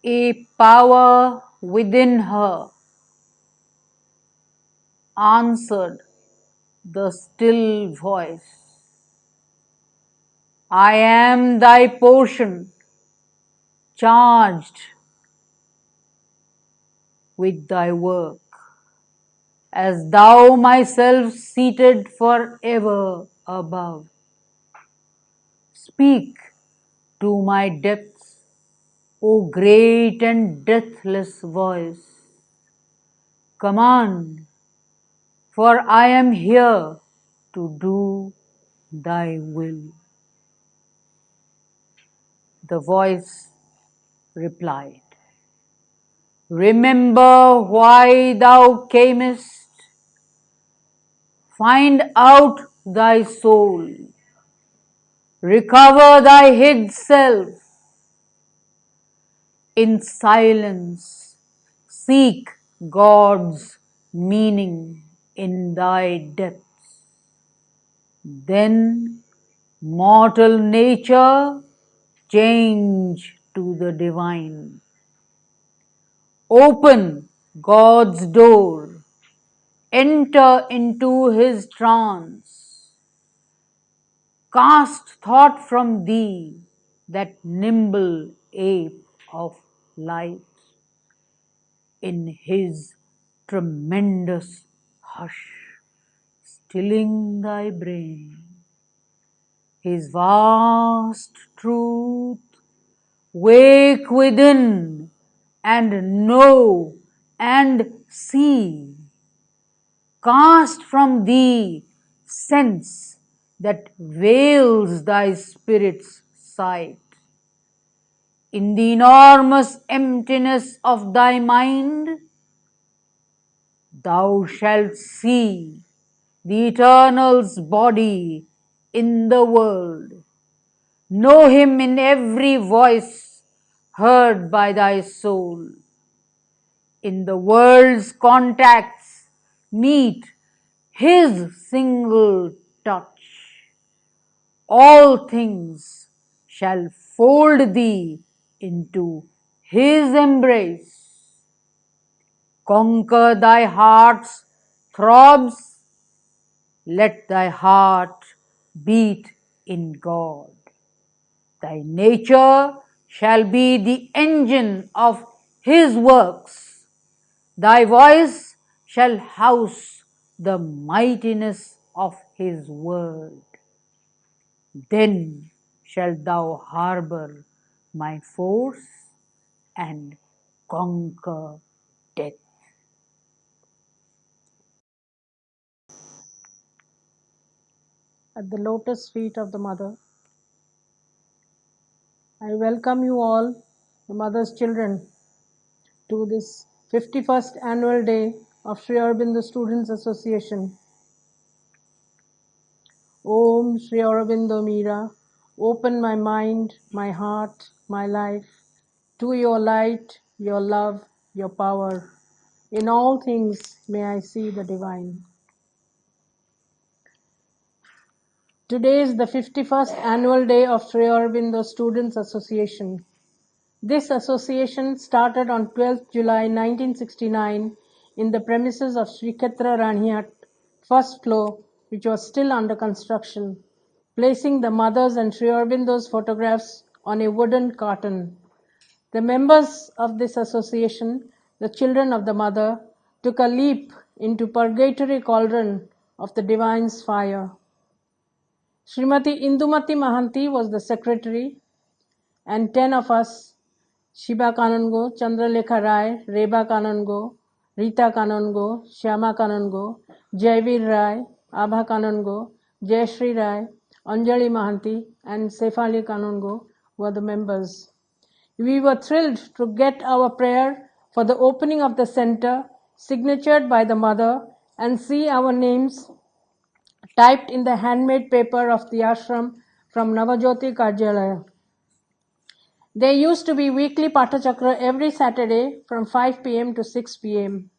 A power within her answered the still voice, I am thy portion, charged with thy work, as thou myself seated forever above. Speak to my depths, O great and deathless voice. Command, for I am here to do thy will. The voice replied, Remember why thou camest, find out thy soul, recover thy hid self, in silence seek God's meaning in thy depths. Then mortal nature change to the divine. Open God's door, enter into his trance, cast thought from thee, that nimble ape of light. In his tremendous hush, stilling thy brain, his vast truth wake within, and know and see. Cast from thee sense that veils thy spirit's sight. In the enormous emptiness of thy mind, thou shalt see the Eternal's body in the world. Know him in every voice heard by thy soul. In the world's contacts meet his single touch. All things shall fold thee into his embrace. Conquer thy heart's throbs. Let thy heart beat in God. Thy nature shall be the engine of his works. Thy voice shall house the mightiness of his word. Then shalt thou harbor my force and conquer death. At the lotus feet of the Mother, I welcome you all, the Mother's children, to this 51st annual day of Sri Aurobindo Students Association. Om Sri Aurobindo Mira, open my mind, my heart, my life to your light, your love, your power. In all things may I see the divine. Today is the 51st annual day of Sri Aurobindo Students Association. This association started on 12th July 1969 in the premises of Sri Kshetra Ranihut, first floor, which was still under construction, placing the Mother's and Sri Aurobindo's photographs on a wooden carton. The members of this association, the children of the Mother, took a leap into purgatory cauldron of the Divine's fire. Srimati Indumati Mahanti was the secretary, and 10 of us, Shiba Kanungo, Chandralekha Rai, Reba Kanungo, Rita Kanongo, Shyama Kanongo, Jaivir Rai, Abha Kanongo, Jayashri Rai, Anjali Mahanti, and Sefali Kanongo were the members. We were thrilled to get our prayer for the opening of the center signatured by the mother and see our names typed in the handmade paper of the ashram from Navajyoti Karjalaya. There used to be weekly Patachakra every Saturday from 5 p.m. to 6 p.m.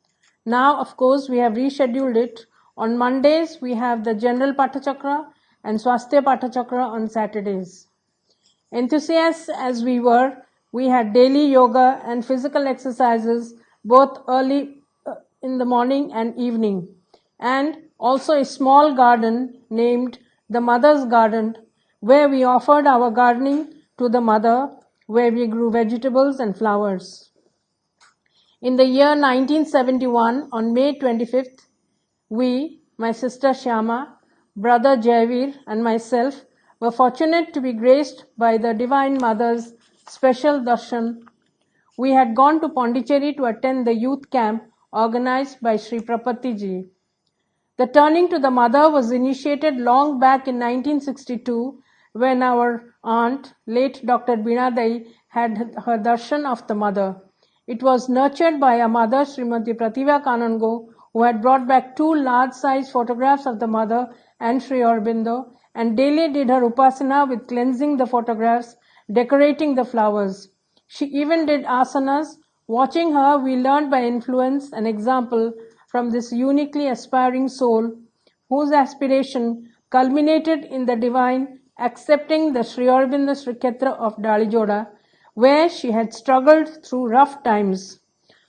Now, of course, we have rescheduled it. On Mondays, we have the general Patachakra and Swasthya Patachakra on Saturdays. Enthusiasts as we were, we had daily yoga and physical exercises both early in the morning and evening, and also a small garden named the Mother's Garden, where we offered our gardening to the Mother, where we grew vegetables and flowers. In the year 1971, on May 25th, we, my sister Shyama, brother Jaivir, and myself were fortunate to be graced by the Divine Mother's special darshan. We had gone to Pondicherry to attend the youth camp organized by Sri Prapatti Ji. The turning to the Mother was initiated long back in 1962 when our aunt, late Dr. Binadai, had her darshan of the Mother. It was nurtured by our mother, Srimati Pratibha Kanongo, who had brought back 2 large-size photographs of the Mother and Sri Aurobindo, and daily did her upasana with cleansing the photographs, decorating the flowers. She even did asanas. Watching her, we learned by influence and example from this uniquely aspiring soul, whose aspiration culminated in the divine accepting the Sri Aurobindo Sri Kshetra of Dalijoda, where she had struggled through rough times.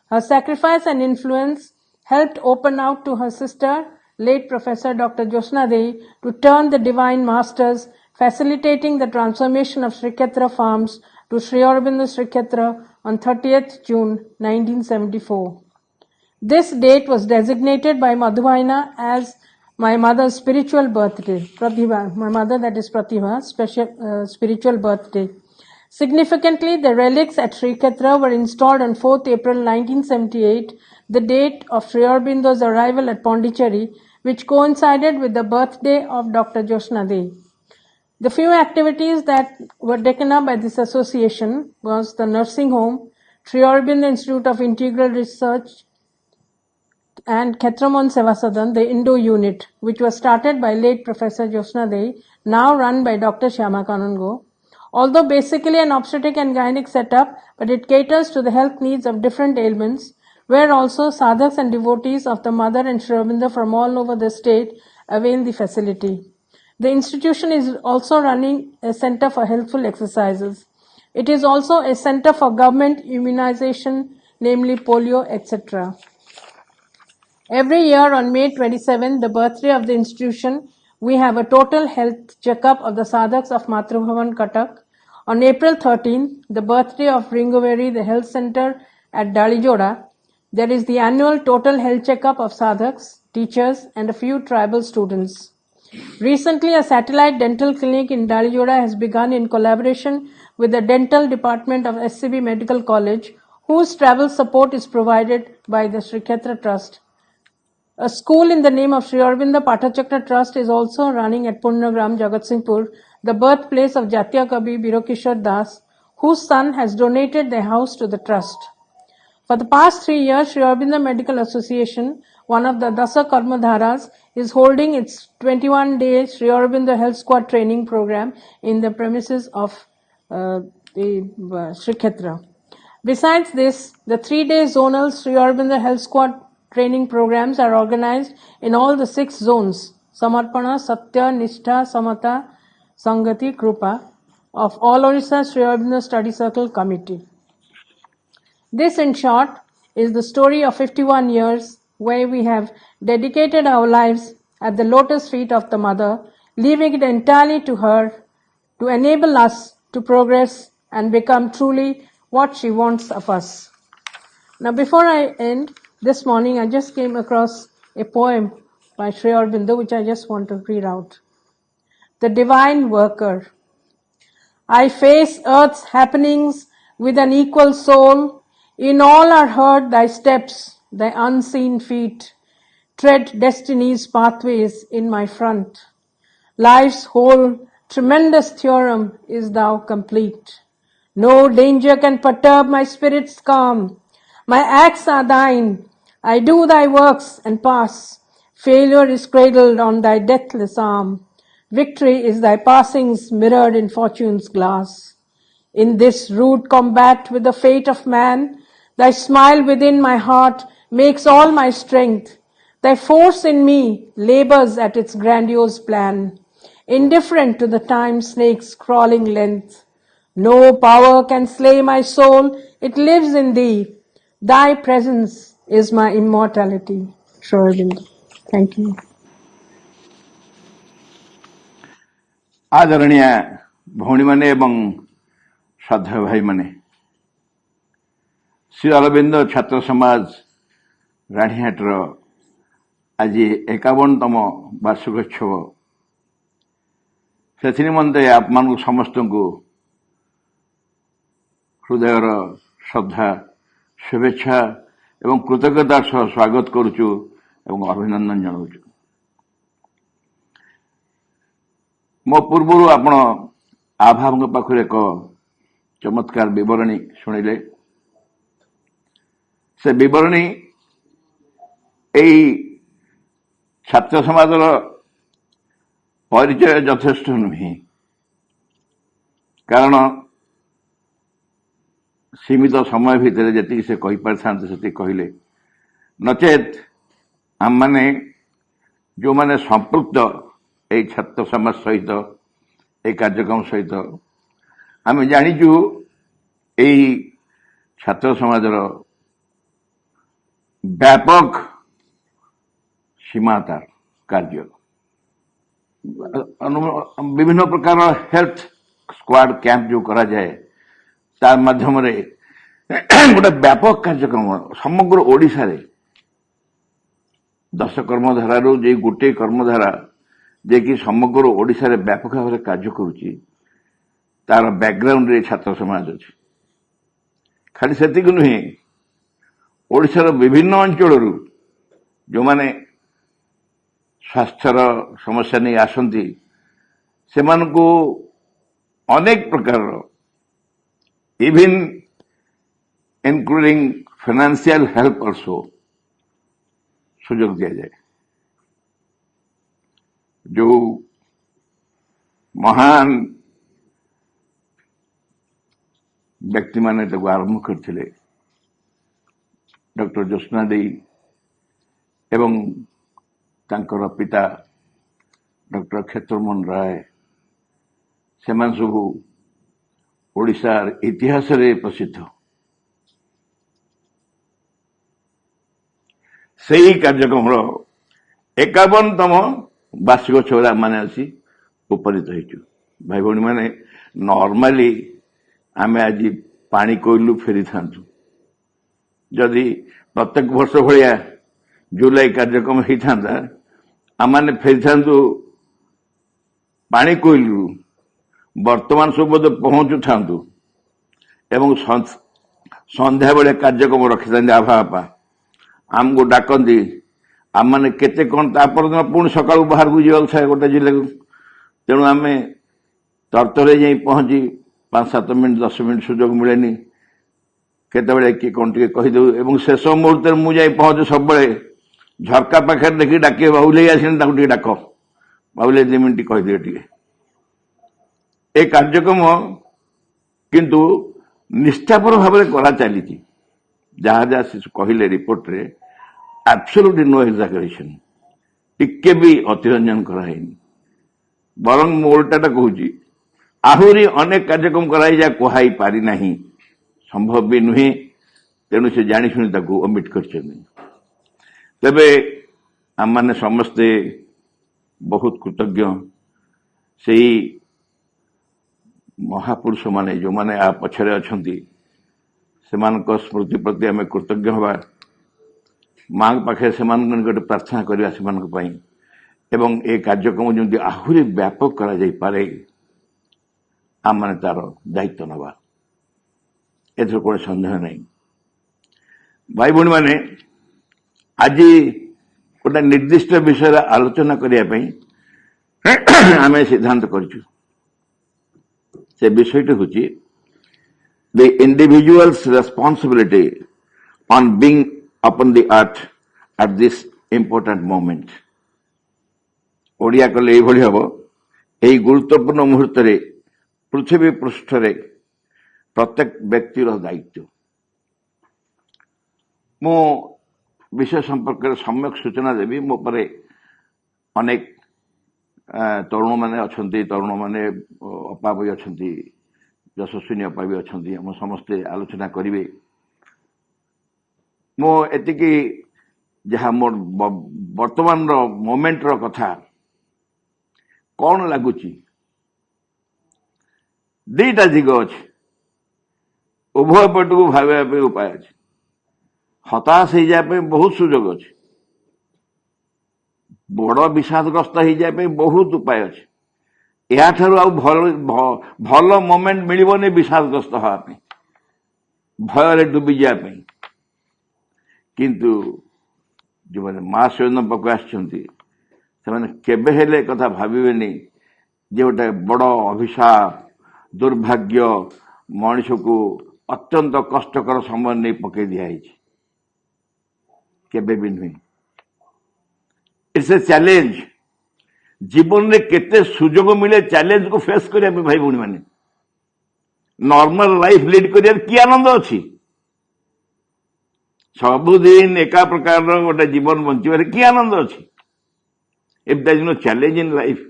Her sacrifice and influence helped open out to her sister, late Professor Dr. Jyotsna Dei, to turn the divine masters, facilitating the transformation of Sri Kshetra farms to Sri Aurobindo Sri Kshetra on 30th June 1974. This date was designated by Madhuvaina as my mother's spiritual birthday, Pratibha, my mother, that is Pratibha's spiritual birthday. Significantly, the relics at Sri Kshetra were installed on 4th April 1978, the date of Sri Aurobindo's arrival at Pondicherry, which coincided with the birthday of Dr. Jyotsna Dei. The few activities that were taken up by this association was the nursing home, Sri Aurobindo Institute of Integral Research, and Khetramon Sevasadan, the Indo unit, which was started by late Professor Jyotsna Dei, now run by Dr. Shyama Kanongo. Although basically an obstetric and gynec setup, but it caters to the health needs of different ailments, where also sadhaks and devotees of the Mother and Sri Aurobindo from all over the state avail the facility. The institution is also running a center for healthful exercises. It is also a center for government immunization, namely polio, etc. Every year on May 27, the birthday of the institution, we have a total health checkup of the sadhaks of Matrubhavan Cuttack. On April 13, the birthday of Ringuveri, the health center at Dalijoda, there is the annual total health checkup of sadhaks, teachers, and a few tribal students. Recently, a satellite dental clinic in Dalijoda has begun in collaboration with the dental department of SCB Medical College, whose travel support is provided by the Sri Kshetra Trust. A school in the name of Sri Aurobindo Patachakra Trust is also running at Punnagram, Jagatsinghpur, the birthplace of Jatiya Kavi Birokishore Das, whose son has donated their house to the trust. For the past 3 years, Sri Aurobindo Medical Association, one of the Dasa Karmadharas, is holding its 21-day Sri Aurobindo Health Squad training program in the premises of the Sri Kshetra. Besides this, the 3-day zonal Sri Aurobindo Health Squad training programs are organized in all the 6 zones, Samarpana, Satya, Nishtha, Samata, Sangati, Krupa, of All Orissa Sri Aurobindo Study Circle Committee. This, in short, is the story of 51 years where we have dedicated our lives at the lotus feet of the Mother, leaving it entirely to her to enable us to progress and become truly what she wants of us. Now, before I end, this morning I just came across a poem by Sri Aurobindo, which I just want to read out. The Divine Worker. I face earth's happenings with an equal soul. In all are heard thy steps, thy unseen feet tread destiny's pathways in my front. Life's whole tremendous theorem is thou complete. No danger can perturb my spirit's calm. My acts are thine. I do thy works and pass. Failure is cradled on thy deathless arm. Victory is thy passings mirrored in fortune's glass. In this rude combat with the fate of man, thy smile within my heart makes all my strength. Thy force in me labors at its grandiose plan, indifferent to the time snake's crawling length. No power can slay my soul, it lives in thee. Thy presence is my immortality. Sri Aurobindo. Thank you. आदरणीय भौणी माने एवं श्रद्धा भाई माने श्री अरविंद छात्र समाज राणीहाटर आज 51तम वार्षिकोत्सव से निमंते आप समस्त को हृदयर श्रद्धा शुभेच्छा एवं कृतज्ञतार सह स्वागत करुचु एवं अभिनंदन जनाऊँ। मो पूर्व आपण आभा पाखु एक चमत्कार बरणी शुणिले से बरणी छात्र समाज परिचय यथेष्ट नुहे कारण सीमित समय भितर जी से कही पारि से कहले नचेत आम माने जो माने संपृक्त ए छात्र समाज सहित ए कार्यक्रम सहित आम जाचु छात्र समाज व्यापक सीमा तार कार्य विभिन्न प्रकार हेल्थ स्क्वाड कैंप जो करा जाए तार माध्यम गोटे व्यापक कार्यक्रम समग्र ओडिशा रे 10 कर्मधारा जे गोटे कर्मधारा जे कि समग्र ओडिशा रे व्यापक भाव में कार्य करुच्ची तार बैकग्राउंड रे छात्र समाज अच्छी खाली सेतिक नुहे ओडिशार विभिन्न अंचल जो माने स्वास्थ्यर समस्या नहीं आसंती से अनेक प्रकार even including financial help also सुजोग दिया जाए। जो महान व्यक्ति माने आरंभ करथिले डॉक्टर ज्योत्स्ना देई एवं तांकर पिता डॉक्टर क्षेत्रमोहन राय से सबू ओडिशार इतिहास रे प्रसिद्ध सही कार्यक्रम 51तम वार्षिकोत्सव माने आसी उपनीत होइछु। भाई भौणी माने नॉर्मली आमे आज पानी कोइलु फेरी थांतु जदि प्रत्येक वर्ष भलिया जुलाई कार्यक्रम ही था आम मैंने फेरी था पानी कोइलु वर्तमान सब पहुंचु था एवं संध्या बेले कार्यक्रम रखी था आभा आपा आमको डाकती आम मैंने केते कौन दिन पुणी सका बाहर को जाए गोटे जिले को तेणु आम तरतरे जा पहुंची 5-7 मिनट 10 मिनट सुजोग मिलेनी केतबेले किए कौन टे कहीदे एवं शेष मुहूर्त मुझे पहुंचे सब झरका पाखे देखी डाके बाबुले आसने डाक बाबुले 2 मिनट कहीदे टे ए कार्यक्रम किंतु निष्ठापर भाव करा चली जहाँ जहाँ से कहले रिपोर्ट रे एब्सोल्युटली नो एक्जागरेशन टिके भी अतिरंजन कराई बरं मो उल्टाटा कहूँ आहरी अनेक कार्यक्रम कराई जा कहाई पारि नहीं संभव भी नुहे तेणु से जानी शुणी ओमिट कर तेबे आम माने समस्ते बहुत कृतज्ञ से महापुरुष माने जो माने आ पछरे अछंती सेमानक स्मृति प्रति आम कृतज्ञ हवा माँ पाखे से गोटे प्रार्थना करवा से एवं ए कार्यक्रम जमी आहरी व्यापक करा जाई पारे आम माने तार दायित्व नवा एथर कोई सन्देह नहीं। भाई भौणी माने आज गोटे निर्दिष्ट विषय आलोचना करने आम सिद्धांत करूँ से विषयटी हूँ the individuals responsibility on being upon the earth at this important moment. Odia कले ये हम यही गुरुत्वपूर्ण मुहूर्त पृथ्वी पृष्ठ प्रत्येक व्यक्तिर दायित्व मो विषय संपर्क में सम्यक सूचना देवी मो पर अनेक तरुण मैंने अच्छा तरुण मैंने अपा भी अच्छा यशस्विनी अपा भी अच्छा हम समस्ते आलोचना करेंगे मो एतिकी जहाँ मोर वर्तमान मोमेंट रो कथा कौन लगुच दीटा दिग अच्छे उभय पट को भावे उपाय अच्छे हताश हो जाए बहुत सुजोग अच्छे बड़ विषादग्रस्त हो जाए बहुत उपाय अच्छे या भल मोमेंट मिलने विषादग्रस्त हाँपी भय डूबी जाए किंतु जो मैंने माँ स्वयं पाक आसने कथा भावेनि जे गोटे बड़ अभिशाप दुर्भाग्य मनुष्य को अत्यंत कष्टकर समय नहीं पकई दिखाई केबे भी नुहे इट्स ए चैलेंज जीवन में केते सुजोग मिले चैलेंज को फेस करिया भाई भौणी माने नॉर्मल लाइफ लीड करिया की आनंद अच्छी सबुदिन एका प्रकार गोटे जीवन बंचार कि आनंद अच्छी if there is no challenge in life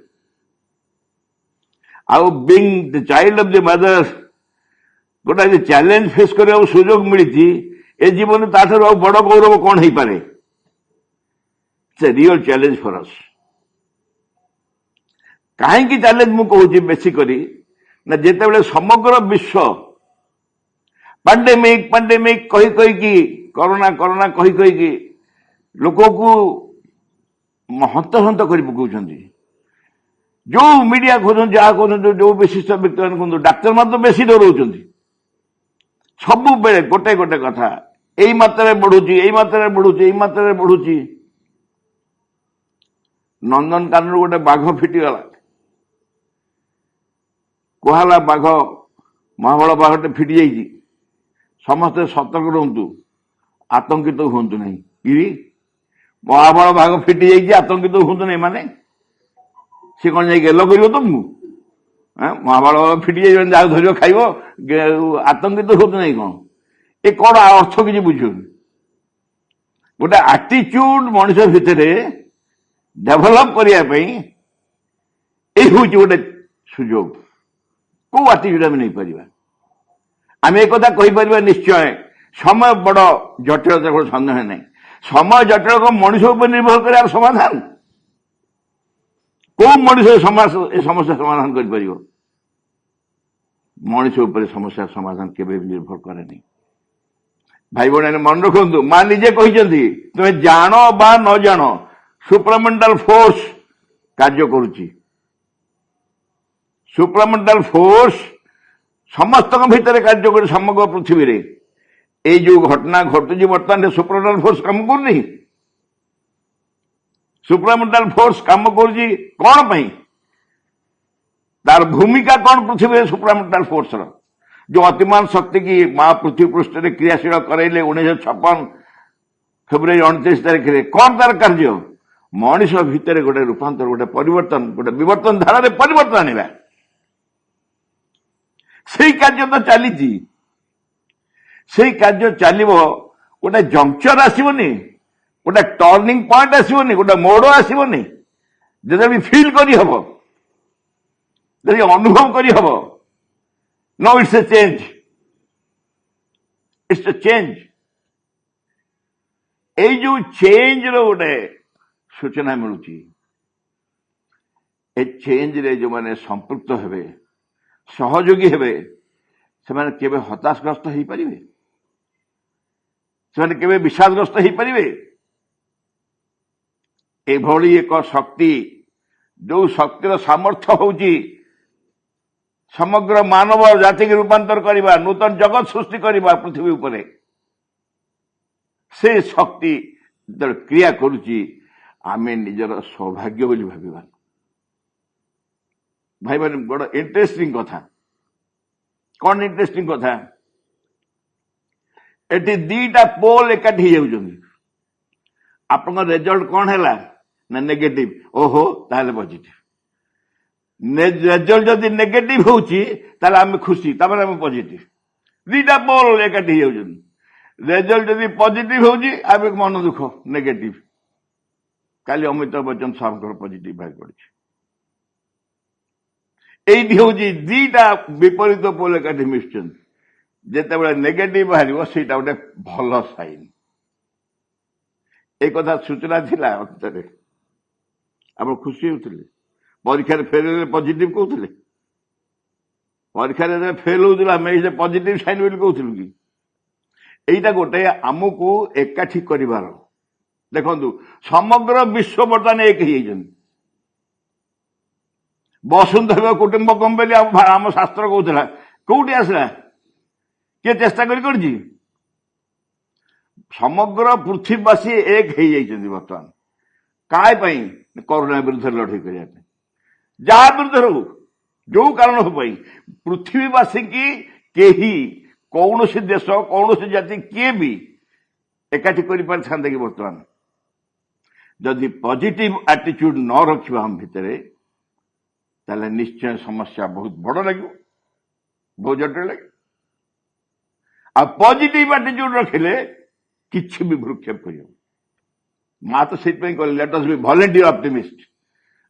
आउ being the child of the mother गोटे चैलेंज फेस करने सुजोग मिली ए जीवन ताठर बड़ गौरव कौन हो पारे it's a real challenge for us कहीं चैलेंज मु कहूँ बेसिकली ना जिते समग्र विश्व पैंडेमिक पैंडेमिक कही कही कोरोना कोरोना कही कही लोक को हंत हंत कर पकाउछंती जो मीडिया खोज जहाँ खोज जो विशिष्ट व्यक्ति मान कहूँ डाक्तर मान तो बेसी डराउछंती सब बेले गोटे गोटे कथा यही मात्रा बढ़ुची यही मात्रा बढ़ुची यही मात्रा बढ़ुची नंदनकानन गोटे बाघ फिटिगला कहला बाघ महाबल बाघटे फिटी जाइए समस्ते सतर्क रुहतु आतंकित हूँ नहीं कि महाबल बाघ फिटी जाइए आतंकित हूँ नहीं माने सी कौन जाए गेल कर तुमको महाबल बाघ फिटी जाइए जहाँ धर खाइब आतंकित हूँ नहीं कौन ये कौन अर्थ किसी बुझुन गोटे आटिट्यूड मनुष्य भितर डेभलप करने हूँ गोटे सुजोग कौ आटिट्यूड आम नहीं पार आम एक कहीपर निश्चय समय बड़ जटिलता को सन्देह नहीं समय जटिल को मनुष्य पर निर्भर कर समाधान कौ मनुष्य समस्या समाधान कर मनुष्य उपर समस्या समाधान केवे भी निर्भर करे नहीं भाई भाई मन रखु माँ निजे कहते तुम्हें जान बा न जान सुपरमेंटल फोर्स कार्य करुच्ची सुपरमेंटल फोर्स समस्त भितर कार्य कर समग्र पृथ्वी रे ये जो घटना घटुची बर्तमान सुपरमेंटल फोर्स काम करनी सुपरमेंटल फोर्स काम करुच्ची कौन पाई तार भूमिका कौन पृथ्वी सुपरमेंटल फोर्स जो अतिमान शक्ति की माँ पृथ्वी पृष्ठ में क्रियाशील कराइले 1956 फेब्रुआरी 29 तारीख में कौन तार कार्य मनीष भितर गोटे रूपांतर गोटे परिवर्तन गोटे विवर्तन धारा परिवर्तन आने से कार्य तो चली से कार्य चलो गोटे जंक्चर आसवनी गोटे टर्निंग पॉइंट आसवनी गोटे मोड़ आसवनी जो भी फिल करहब अनुभव करहब no it's a change it's a change ये जो चेंज रो गोटे सूचना मिलूची ए चेंज रे जो माने संपृक्त हेबे सहयोगी हेबे से माने केबे हताशग्रस्त हो पारे से माने केबे विषादग्रस्त हो पारे एभली एक शक्ति जो शक्तिर सामर्थ्य होची समग्र मानव जाति के रूपांतर करवा नूतन जगत सृष्टि करवा पृथ्वी उपरे से शक्ति ଯେତେବେଳେ କ୍ରିୟା କରୁଛି ଆମେ ନିଜର ସୌଭାଗ୍ୟ ବୋଲି ଭାବିବା। ଭାଇମାନେ ବଡ଼ ଇଣ୍ଟରେଷ୍ଟିଂ କଥା। କ'ଣ ଇଣ୍ଟରେଷ୍ଟିଂ କଥା? ଏଠି ଦିଟା ପୋଲ ଏକାଠି ହେଇଯାଉଛନ୍ତି। ଆପଣଙ୍କ ରେଜଲ୍ଟ କ'ଣ ହେଲା ନା ନେଗେଟିଭ, ଓହୋ ତାହେଲେ ପଜିଟିଭ। ରେଜଲ୍ଟ ଯଦି ନେଗେଟିଭ ହଉଛି ତାହେଲେ ଆମେ ଖୁସି, ତାପରେ ଆମେ ପଜିଟିଭ। ଦିଟା ପୋଲ ଏକାଠି ହେଇଯାଉଛନ୍ତି। ରେଜଲ୍ଟ ଯଦି ପଜିଟିଭ ହଉଛି ଆମେ ମନ ଦୁଃଖ, ନେଗେଟିଭ। କାଲି ଅମିତାଭ ବଚ୍ଚନ ସାର୍ଙ୍କର ପଜିଟିଭ ବାହାରି ପଡିଛି। ଏଇଠି ହଉଛି ଦିଟା ବିପରୀତ ପୋଲ ଏକାଠି ମିଶୁଛନ୍ତି। ଯେତେବେଳେ ନେଗେଟିଭ ବାହାରିବ ସେଇଟା ଗୋଟେ ଭଲ ସାଇନ୍। এই କଥା ସୂଚନା ଥିଲା ଅତୀତରେ। ଆପଣ ଖୁସି ହେଉଥିଲେ। ପରୀକ୍ଷାରେ ଫେଲ ହେଲେ ପଜିଟିଭ କହୁଥିଲେ। ପରୀକ୍ଷାରେ ଫେଲ ହଉଥିଲା ଆମେ ପଜିଟିଭ ସାଇନ୍ ବୋଲି କହୁଥିଲୁ କି? এইটা ଗୋଟେ ଆମକୁ ଏକାଠି କରିବାର। ଦେଖନ୍ତୁ ସମଗ୍ର ବିଶ୍ୱ ବର୍ତ୍ତମାନ ଏକ ହେଇଯାଇଛନ୍ତି। ବସୁନ୍ଧୈବ କୁଟୁମ୍ବକମ୍ ବୋଲି ଆମ ଶାସ୍ତ୍ର କହୁଥିଲା, କୋଉଠି ଆସିଲା? କିଏ ଚେଷ୍ଟା କରିଛି? ସମଗ୍ର ପୃଥିବୀବାସୀ ଏକ ହେଇଯାଇଛନ୍ତି ବର୍ତ୍ତମାନ। କାହା ପାଇଁ? କରୋନା ବିରୁଦ୍ଧରେ ଲଢ଼େଇ କରିବା ପାଇଁ। ଯାହା ବିରୁଦ୍ଧରେ ହଉ, ଯୋଉ କାରଣ ପାଇଁ ପୃଥିବୀବାସୀ କି କେହି କୌଣସି ଦେଶ, କୌଣସି ଜାତି କିଏ ବି ଏକାଠି କରିପାରିଥାନ୍ତେ କି? ବର୍ତ୍ତମାନ ଯଦି ପଜିଟିଭ ଆଟିଚ୍ୟୁଡ ନ ରଖିବା ଆମ ଭିତରେ, ତାହେଲେ ନିଶ୍ଚୟ ସମସ୍ୟା ବହୁତ ବଡ଼ ଲାଗିବ, ବହୁତ ଜଟିଳ ଲାଗିବ। ଆଉ ପଜିଟିଭ ଆଟିଚ୍ୟୁଡ ରଖିଲେ କିଛି ବି ଭ୍ରୁକ୍ଷେପ କରିବ। ମା ତ ସେଇଥିପାଇଁ କହିଲେ ଲେଟ୍ ଅସ୍ ବି ଭଲେଣ୍ଟିୟର ଅପ୍ଟିମିଷ୍ଟ।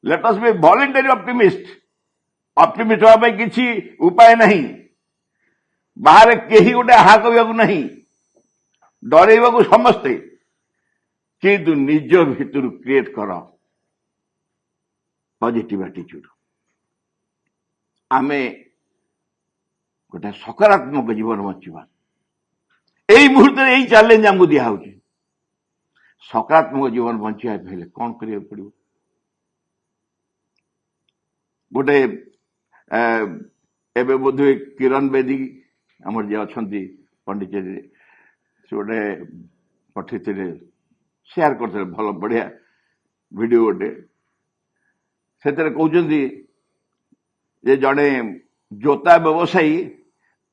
ଲେଟ୍ ଅସ୍ ବି ଭଲେଣ୍ଟାରୀ ଅପ୍ଟିମିଷ୍ଟ। ଅପ୍ଟିମିଷ୍ଟ ହେବା ପାଇଁ କିଛି ଉପାୟ ନାହିଁ। ବାହାରେ କେହି ଗୋଟେ ଆହା କରିବାକୁ ନାହିଁ, ଡରେଇବାକୁ ସମସ୍ତେ। କିନ୍ତୁ ନିଜ ଭିତରୁ କ୍ରିଏଟ କର ପଜିଟିଭ ଆଟିଚ୍ୟୁଡ। ଆମେ ଗୋଟେ ସକାରାତ୍ମକ ଜୀବନ ବଞ୍ଚିବା। ଏଇ ମୁହୂର୍ତ୍ତରେ ଏଇ ଚ୍ୟାଲେଞ୍ଜ ଆମକୁ ଦିଆହଉଛି। ସକାରାତ୍ମକ ଜୀବନ ବଞ୍ଚିବା ହେଲେ କ'ଣ କରିବାକୁ ପଡିବ? ଗୋଟେ ଏବେ ବୋଧହୁଏ କିରଣ ବେଦୀ ଆମର ଯିଏ ଅଛନ୍ତି ପଣ୍ଡିଚେରୀରେ, ସେ ଗୋଟେ ପଠେଇଥିଲେ, ସେୟାର କରିଥିଲେ, ଭଲ ବଢିଆ ଭିଡିଓ ଗୋଟେ। ସେଥିରେ କହୁଛନ୍ତି ଯେ ଜଣେ ଜୋତା ବ୍ୟବସାୟୀ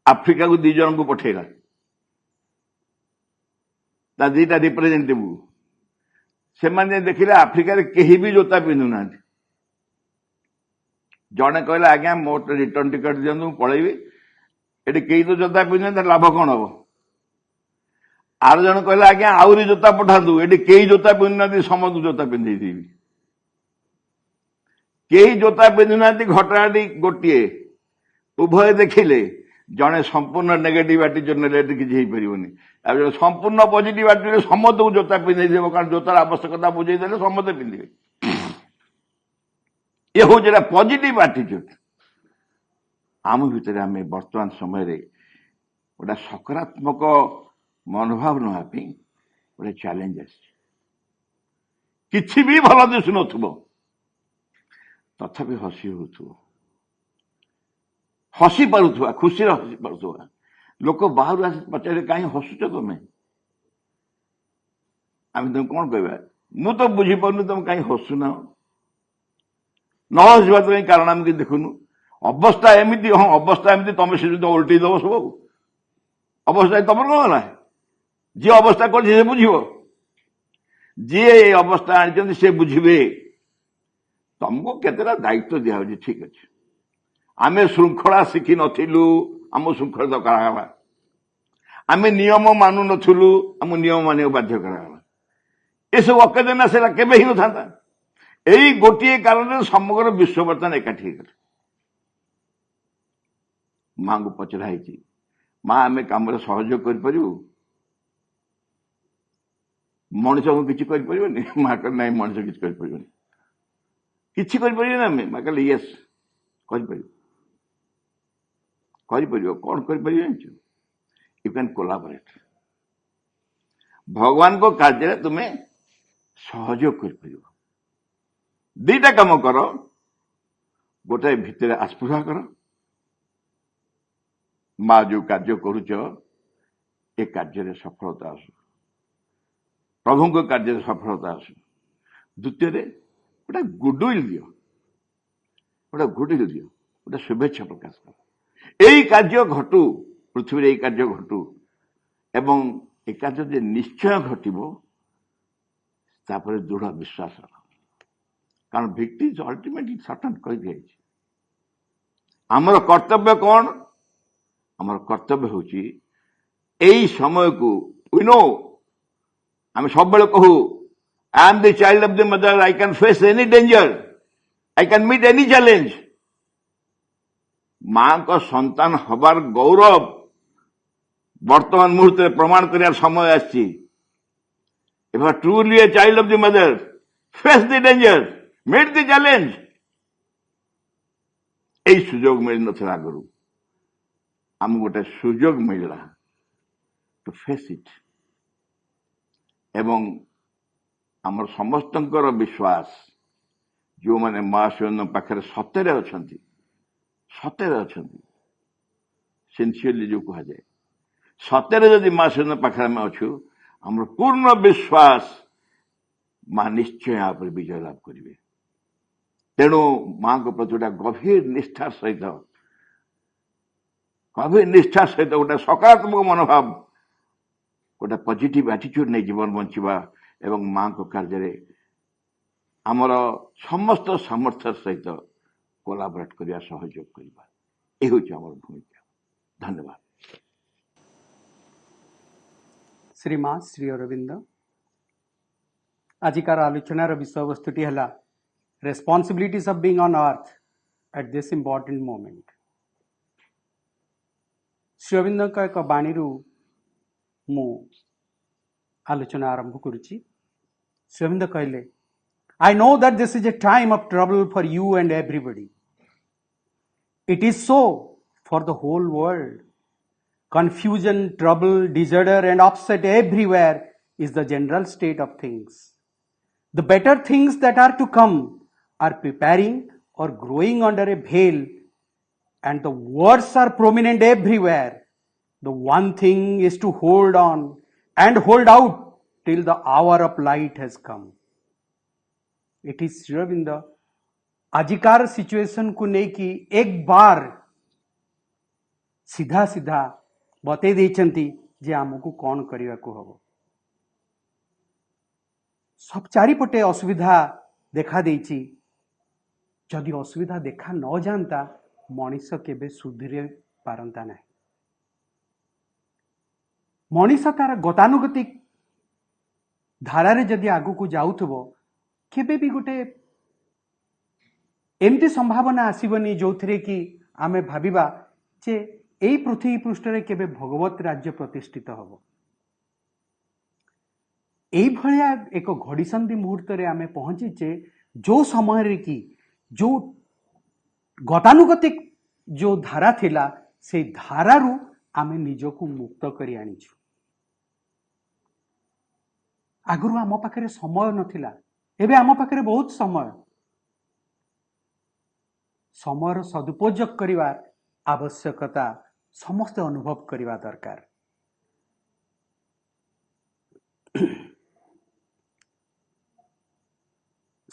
ଆଫ୍ରିକାକୁ 2 ଜଣଙ୍କୁ ପଠେଇଲା, ତା 2ଟା ରିପ୍ରେଜେଣ୍ଟେଟିଭ। ସେମାନେ ଦେଖିଲେ ଆଫ୍ରିକାରେ କେହି ବି ଜୋତା ପିନ୍ଧୁନାହାନ୍ତି। ଜଣେ କହିଲା, ଆଜ୍ଞା ମୋର ରିଟର୍ନ ଟିକେଟ ଦିଅନ୍ତୁ, ମୁଁ ପଳେଇବି। ଏଠି କେହି ତ ଜୋତା ପିନ୍ଧୁନାହାନ୍ତି, ଲାଭ କ'ଣ ହବ? ଆଉ ଜଣେ କହିଲା, ଆଜ୍ଞା ଆହୁରି ଜୋତା ପଠାନ୍ତୁ, ଏଠି କେହି ଜୋତା ପିନ୍ଧୁନାହାନ୍ତି, ସମସ୍ତଙ୍କୁ ଜୋତା ପିନ୍ଧେଇ ଦେବି। କେହି ଜୋତା ପିନ୍ଧୁନାହାନ୍ତି, ଘଟଣାଟି ଗୋଟିଏ। ଉଭୟ ଦେଖିଲେ ଜଣେ ସମ୍ପୂର୍ଣ୍ଣ ନେଗେଟିଭ ଆଟିଚ୍ୟୁଡ ନେଲେ ଏଠି କିଛି ହେଇପାରିବନି। ଆଉ ଜଣେ ସମ୍ପୂର୍ଣ୍ଣ ପଜିଟିଭ ଆଟିଚ୍ୟୁଡ ସମସ୍ତଙ୍କୁ ଜୋତା ପିନ୍ଧେଇ ଦେବ, କାରଣ ଜୋତାର ଆବଶ୍ୟକତା ବୁଝେଇ ଦେଲେ ସମସ୍ତେ ପିନ୍ଧିବେ। ଏ ହଉଛି ଗୋଟେ ପଜିଟିଭ ଆଟିଚ୍ୟୁଡ। ଆମ ଭିତରେ ଆମେ ବର୍ତ୍ତମାନ ସମୟରେ ଗୋଟେ ସକାରାତ୍ମକ ମନୋଭାବ ନେବା ପାଇଁ ଗୋଟେ ଚ୍ୟାଲେଞ୍ଜ ଆସିଛି। କିଛି ବି ଭଲ ଦିଶୁନଥିବ, ତଥାପି ହସି ହଉଥିବ, ହସି ପାରୁଥିବା, ଖୁସିରେ ହସି ପାରୁଥିବା। ଲୋକ ବାହାରୁ ଆସି ପଚାରେ, କାହିଁ ହସୁଛ ତମେ? ଆମେ ତମେ କ'ଣ କହିବା? ମୁଁ ତ ବୁଝିପାରୁନି ତମେ କାହିଁ ହସୁନ। ନ ହସିବା ତ କାରଣ ଆମେ କିଛି ଦେଖୁନୁ। ଅବସ୍ଥା ଏମିତି, ହଁ ଅବସ୍ଥା ଏମିତି, ତମେ ସେ ଯଦି ଓଲଟେଇ ଦବ ସବୁ। ଅବସ୍ଥା ତମର କ'ଣ ହେଲା? ଯିଏ ଅବସ୍ଥା କରିଛି ସେ ବୁଝିବ। ଯିଏ ଏ ଅବସ୍ଥା ଆଣିଛନ୍ତି ସେ ବୁଝିବେ। ତମକୁ କେତେଟା ଦାୟିତ୍ୱ ଦିଆହଉଛି, ଠିକ ଅଛି। ଆମେ ଶୃଙ୍ଖଳା ଶିଖିନଥିଲୁ, ଆମ ଶୃଙ୍ଖଳିତ କରାଗଲା। ଆମେ ନିୟମ ମାନୁ ନଥିଲୁ, ଆମକୁ ନିୟମ ମାନିବାକୁ ବାଧ୍ୟ କରାଗଲା। ଏସବୁ ଅକେଜନ ଆସିଲା, କେବେ ହେଇନଥାନ୍ତା। ଏଇ ଗୋଟିଏ କାରଣରେ ସମଗ୍ର ବିଶ୍ୱ ବର୍ତ୍ତମାନ ଏକାଠି ହେଇଗଲା। ମାଙ୍କୁ ପଚରା ହେଇଛି, ମା ଆମେ କାମରେ ସହଯୋଗ କରିପାରିବୁ? ମଣିଷକୁ କିଛି କରିପାରିବନି? ମା କହିଲେ ନାଇଁ, ମଣିଷ କିଛି କରିପାରିବନି। କିଛି କରିପାରିବନି ଆମେ? ମା କହିଲେ ୟେସ୍, କରିପାରିବ। କରିପାରିବ। କ'ଣ କରିପାରିବ ଜାଣିଛୁ? You can collaborate. ଭଗବାନଙ୍କ କାର୍ଯ୍ୟରେ ତୁମେ ସହଯୋଗ କରିପାରିବ। 2ଟା କାମ କର। ଗୋଟାଏ ଭିତରେ ଆସ୍ପୃହା କର, ମା ଯୋଉ କାର୍ଯ୍ୟ କରୁଛ ଏ କାର୍ଯ୍ୟରେ ସଫଳତା ଆସୁ। प्रभु को कार्य सफलता आसू द्वितीय गोटे गुडविल दियो गोटे गुडविल दियो गोटे शुभेच्छा प्रकाश कर यही कार्य घटू पृथ्वी यही कार्य घटू एवं ए कार्य जे निश्चय घटिबो तापर दृढ़ विश्वास कारण भिक्टी इज अल्टिमेटली सर्टन कह दिया आमर कर्तव्य कौन आमर कर्तव्य होची एई समय को वी नो आम सब बेले कहू I am the child of the mother I can face any danger I can meet any challenge मां को संतान हबार गौरव वर्तमान मुहूर्त में प्रमाण कर समय आसी if are truly a child of the mother face the danger meet the challenge यही सुजोग मिल ना आगु आम गोटे सुजोग मिलला टू फेस इट एवं आमर समस्त विश्वास जो माने महाशिव पाखे सतरे अच्छा सतरे अच्छा सिंसियरली जो कह जाए सतरे जदि महाशिव पाखे आम अच्छु आम पूर्ण विश्वास माँ निश्चय आप विजय लाभ करेंगे तेणु माँ को प्रति गोटे गभीर निष्ठा सहित गोटे सकारात्मक मनोभाव गोटे पॉजिटिव एटीट्यूड नहीं जीवन बंचवा एवं माँ को कार्य आमर समस्त सामर्थ्य सहित कोलाबरेट करने सहयोग करवा ये हूँ आम भूमिका धन्यवाद श्री माँ श्री अरविंद आजिकार आलोचनार विषय वस्तुटी है responsibilities of being on earth at this important moment Shri Aurobindo एक बाणी मु आलोचना आरंभ करुच्ची श्री अरविंद कहले I know that this is a time of trouble for you and everybody it is so for the whole world confusion, trouble, disorder and upset everywhere is the general state of things. The better things that are to come are preparing or growing under a veil and the worse are prominent everywhere. The one thing is to hold on and hold out till the hour of light has come. It is Sri Aurobindo आजिकार situation को लेकी एक बार सीधा सीधा बतई देइचंती जे आमको कौन करने को हम सब चारिपटे असुविधा देखा देइची जदि असुविधा देखा न जानता मनीष केबे सुधीरे पारंता नहीं मनीष तार गतानुगतिक धारारे जदि आगु को जाउथबो केबे भी गोटे एमती संभावना आसीबनी जोथिरे कि आमे भाबिबा जे यही पृथ्वी पृष्ठरे केबे भगवत राज्य प्रतिष्ठित हम यही एक घड़ीसंधि मुहूर्त रे आमे पहुंचीचे जो समय कि जो गतानुगतिक जो धारा थिला से धारारू आमे निजको मुक्त करी आनिछु आगुरु आम पाखरे समय नथिला एबे आम पाखरे बहुत समयर सदुपयोग करिवार आवश्यकता समस्त अनुभव करवा दरकार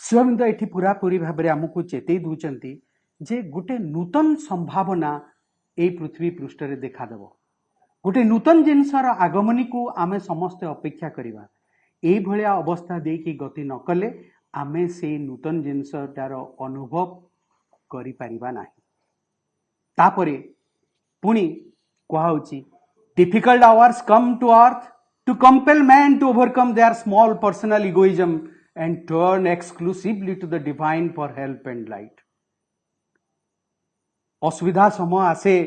शिवबिंद एठी पूरा पूरी भाव आमको चेतई दूचंती जे गोटे नूतन संभावना ए पृथ्वी पृष्ठ रे देखा देव गोटे नूतन जिनसर आगमनी को आमे समस्त अपेक्षा करिवा ए भलिया अवस्था देकी गति न कले आमे से नूतन जिनसटार अनुभव करि परिबा नाही तापरे पुणी कहुची difficult hours come to earth to compel man to overcome their small personal egoism and turn exclusively to the divine for help and light असुविधा समय आसे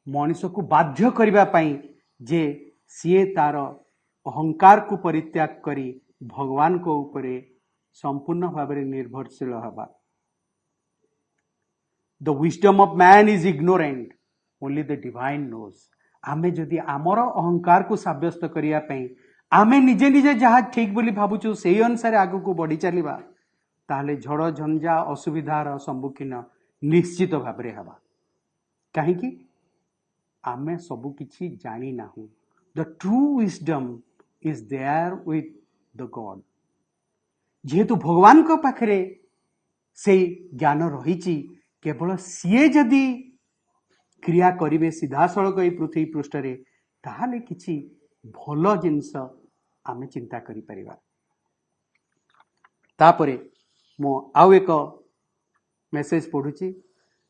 मनीष को बाध्य करिबा पई जे सीए तार अहंकार को परित्याग करी भगवान को ऊपर संपूर्ण भाव निर्भरशील हवा the wisdom of man is ignorant only the divine knows आमे जदि आमर अहंकार को साब्यस्त करिया पई आमे निजे निजे जहाँ ठीक बोली भावुचु से अनुसार आगु को बढ़ी चलिबा ताले झड़ झंझा असुविधार सम्मुखीन निश्चित भाव में हवा कहीं आमे सबु किछि जानी नाहु the true wisdom is there with the God जेहेतु भगवान को पाखरे से ज्ञान रही केवल सीए जदि क्रिया करिवे सीधा सड़क ये पृथ्वी पृष्ठ रे ताहाले किछि भल जिनस आमे चिंता करि परिबा तापरे मो आउ एक मेसेज पढ़ुची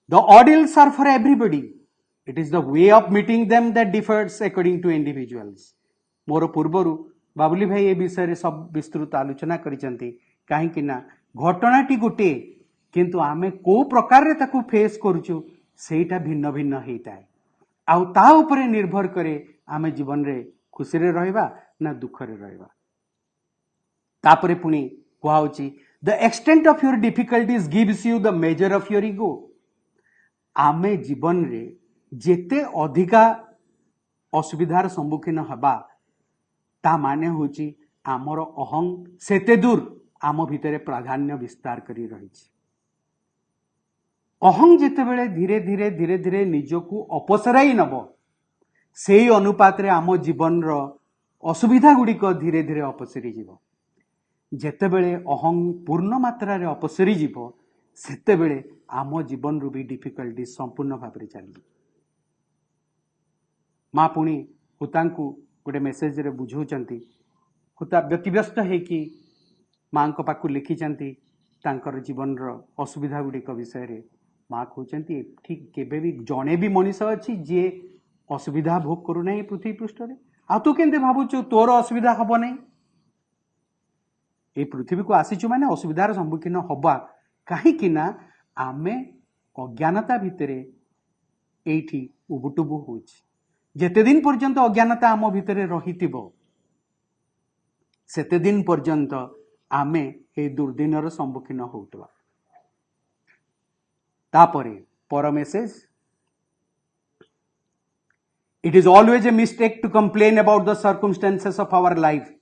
the ideals are for everybody it is the way of meeting them that differs according to individuals मोर पूर्वरु बाबुली भाई ए विषय रे सब विस्तृत आलोचना करिसंती काहे कि ना घटनाटी गोटे किंतु आमे को प्रकार रे ताकू फेस करूछु सेटा भिन्न भिन्न हेताए आउ ता उपरे निर्भर करे आमे जीवन रे खुशी रे रहबा ना दुख रे रहबा तापरे पुनी कुहाउची the extent of your difficulties gives you the measure of your ego आमे जीवन रे जेते अधिका असुविधार सम्मुखीन हबा ता माने होची आमर अहं सेते दूर आम भितरे प्राधान्य विस्तार करी रही अहं जेते बेले धीरे धीरे धीरे धीरे निजकू अपसराई नब से अनुपात रे आम जीवन रो असुविधा गुड़िक धीरे धीरे अपसरी जीव जेते बेले अहं पूर्ण मात्रा रे अपसरी जीव सेते बेले आम जीवन रू भी डिफिकल्टी संपूर्ण भाव रे चली माँ पुणी हुतांकू गोटे मेसेज रे बुझौचंती हुता व्यतिव्यस्त है कि माँ को पाकू लिखिचंती तांकर जीवन रो असुविधा गुड़िक विषय रे माँ कहते ठीक केबे भी जड़े भी मनीष अच्छी जी असुविधा भोग करू ना पृथ्वी पृष्ठ रे आ तू केंते भावुचु तोर असुविधा हब नहीं ये पृथ्वी को आसीचु माने असुविधार सम्मुखीन हबा कहीं ना आमे अज्ञानता भितरे एठी उबुटुबु होछि जेते दिन पर्यंत अज्ञानता आम भितरे रहितिबो सेते दिन पर्यंत आमे ए दुर्दिनर सम्मुखीन होउतबा तापरे पर message it is always a mistake to complain about the circumstances of our life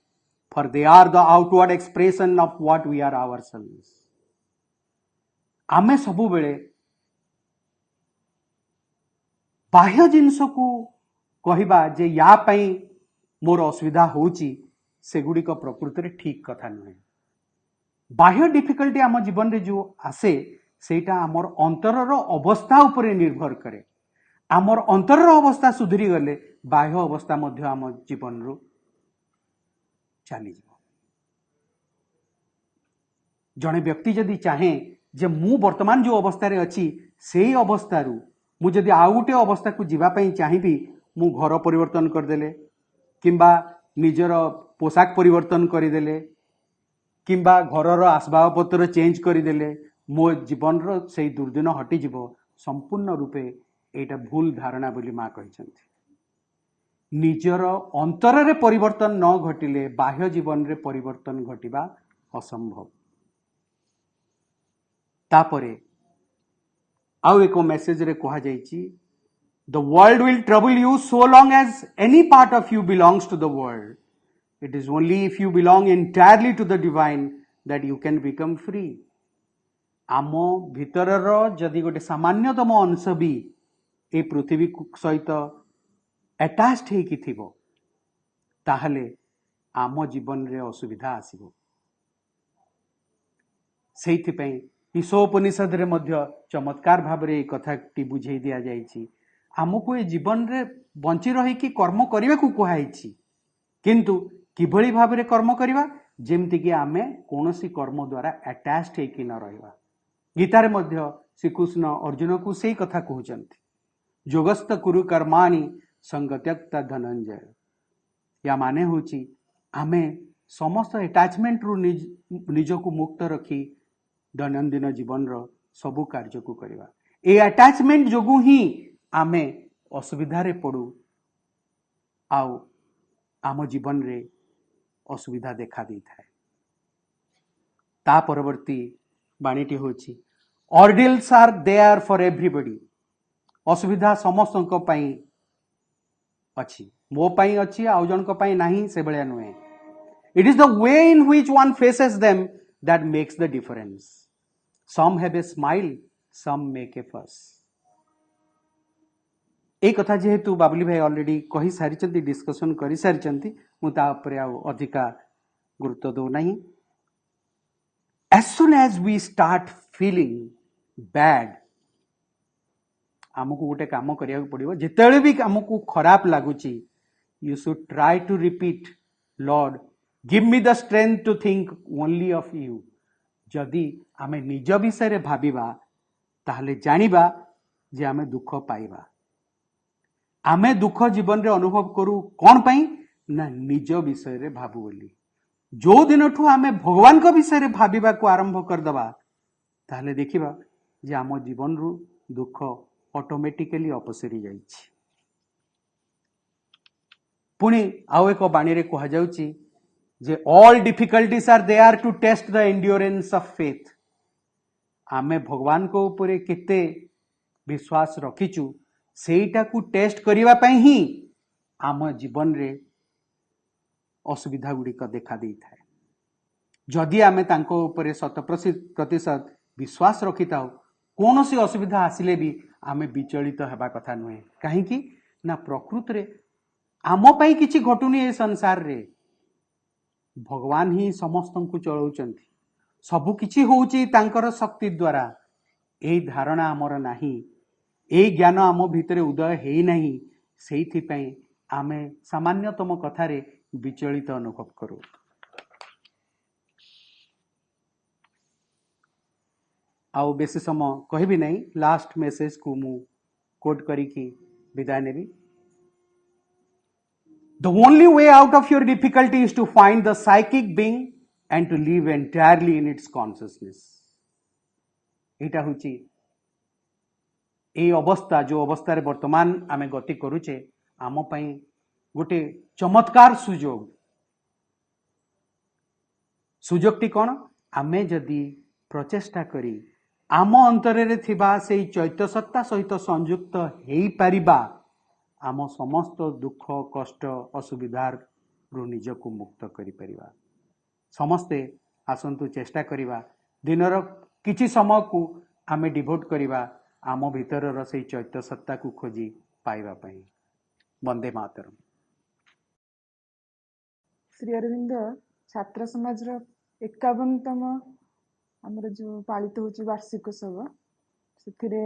for they are the outward expression of what we are ourselves आमे सबु बेले बाह्य जिनस को कहबा जे या पई मोर असुविधा होउची सेगुड़िक प्रकृति रे ठीक कथा नुहे बाह्य डिफिकल्टी आम जीवन रे जो आसे सेटा आमर अंतरर अवस्था उपरे निर्भर करे आमर अंतरर अवस्था सुधरी गले बाह्य अवस्था मध्य आम जीवन रू चली जाओ जड़े व्यक्ति जदि चाहे जे मु वर्तमान जो अवस्था रे अच्छी से अवस्था रू मु जदि आउ गोटे अवस्था को जीवाई चाहिए मु घर परिवर्तन करदेले किंबा निजर पोशाक परिवर्तन करदेले किंबा घरर आसबाब पत्र चेंज करदेले मो जीवन रो से दुर्दिन हटिଯିव संपूर्ण रूपे एटा भूल धारणा बोली माँ कहते निजर अंतर रे परिवर्तन न घटिले बाह्य जीवन रे परिवर्तन घटिबा असंभव तापरे आउ एक मेसेज रे कहा जाइछि the world will trouble you so long as any part of you belongs to the world it is only if you belong entirely to the divine that you can become free आम भितरर जदि गोटे सामान्यतम अंश भी ए पृथ्वी सहित attached होइकी थिबो ताहले आम जीवन रे असुविधा आसीबो सेइथि पई ईशोपनिषद रे मध्य चमत्कार भाव रे कथाटी बुझेई दिया जाइछि आमको ए जीवन रे बंची रही कि कर्म करने को कहुई किंतु किभली भाव रे कर्म करवा जेमती कि आमे कौनसी कर्म द्वारा अटैच्ड होइकी न रहिबा गीतारे मध्य श्रीकृष्ण अर्जुन को से कथा कहउचंती जोगस्त कुरु कर्माणि संगत्यक्ता धनंजय या माने होची आमे समस्त अटैचमेंट रु निज को मुक्त रखी दैनंदिन जीवन रो सबु कार्य को करवा ए अटैचमेंट जोगु ही आमे असुविधा रे पड़ू आउ आम जीवन रे असुविधा देखा दी थाए ता परवर्ती बाणीटी होची ऑर्डिल्स आर देयर फॉर एवरीबॉडी असुविधा समस्त पई अच्छी मो पई अच्छी आउ जन को पई नहीं से बळिया नुहे it is the way in which one faces them that makes the difference some have a smile some make a fuss ए कथा जेहेतु बाबुली भाई ऑलरेडी कही सारी डिस्कशन करी सारी मुता उपरे आ अधिका गुरुत्व दौना। As soon as we start feeling bad, आमको गोटे काम करिया पड़िबो। जेतेबेले भी आमको खराब लागुची, you should try to repeat, Lord, give me the strength to think only of you. जदि आमे निज विषय रे भाबिबा ताहले जानिबा जे आमे दुख पाइबा। आमे दुख जीवन रे अनुभव करू कोन पई ना निज विषय रे भाबु बोली। जो दिन ठू आमे भगवान को विषय रे भाबिबा को आरंभ कर दबा ताहले देखिबा जे आम जीवन रु दुख ऑटोमेटिकली अपसरी जाइछि। पुणी आउ एक बाणी रे कहा जाउछि जे all difficulties are there to test the endurance of faith. आमे भगवान को ऊपर केते विश्वास रखिचु सेटा को टेस्ट करिवा पई ही आम जीवन रे असुविधा गुड़िक देखा दे थाए। जदि आमे तांको ऊपर 100% विश्वास रखि थाउ कौन सी असुविधा आसिले भी आमे विचलित हेबा कथा नुहे। कहीं ना प्रकृत रे आम पई किछि घटुनी ए संसार रे। भगवान ही समस्त को चलाउचंती, सबु किछि होउची तांकर शक्ति द्वारा। एई धारणा हमर नाही, एई ज्ञान आम भितरे उदय हेई नाही। सेइथि पई आमे सामान्यतम कथा रे विचलित अनुभव करू। आउ बेसी समय कहबी नहीं, लास्ट मेसेज को मु कोट करिकी विदाय नेबी। The only way out of your difficulty is to find the psychic being and to live entirely in its consciousness. Etah Ho Chi ए अवस्था जो अवस्था रे वर्तमान आमे गति करूचे आम पई गोटे चमत्कार सुजोगटी कौन आमे जदि प्रचेष्टा करी आम अंतरे रे थिबा सेई चैत्य सत्ता सहित संयुक्त हेई पारिबा आम समस्त दुख कष्ट असुविधार रु निजको मुक्त करि परिबा। समस्ते आसंतु चेष्टा करिबा दिनर किछि समय को आमे डिवोट करिबा आम भीतर सेई चैत्य सत्ता को खोजी पाइबा पई। वंदे मातरम। श्री अरविंद छात्र समाज 51तम आमर जो पालित होची वार्षिक उत्सव से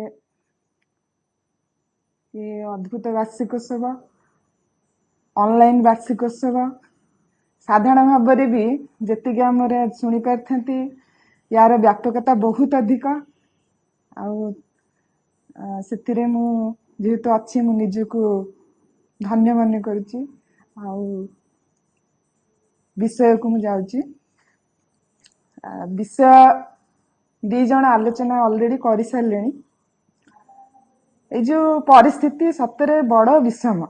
ये अद्भुत वार्षिक उत्सव ऑनलाइन वार्षिक उत्सव साधारण भाव में भी जी आम शुणी पारि यार व्यापकता बहुत अधिक से जेहेतु अच्छी मु निजको धन्य मन करुच्ची विषय को मुझे विषय दी जन आलोचना ऑलरेडी कर सारे। ये जो परिस्थिति सतरे बड़ विषम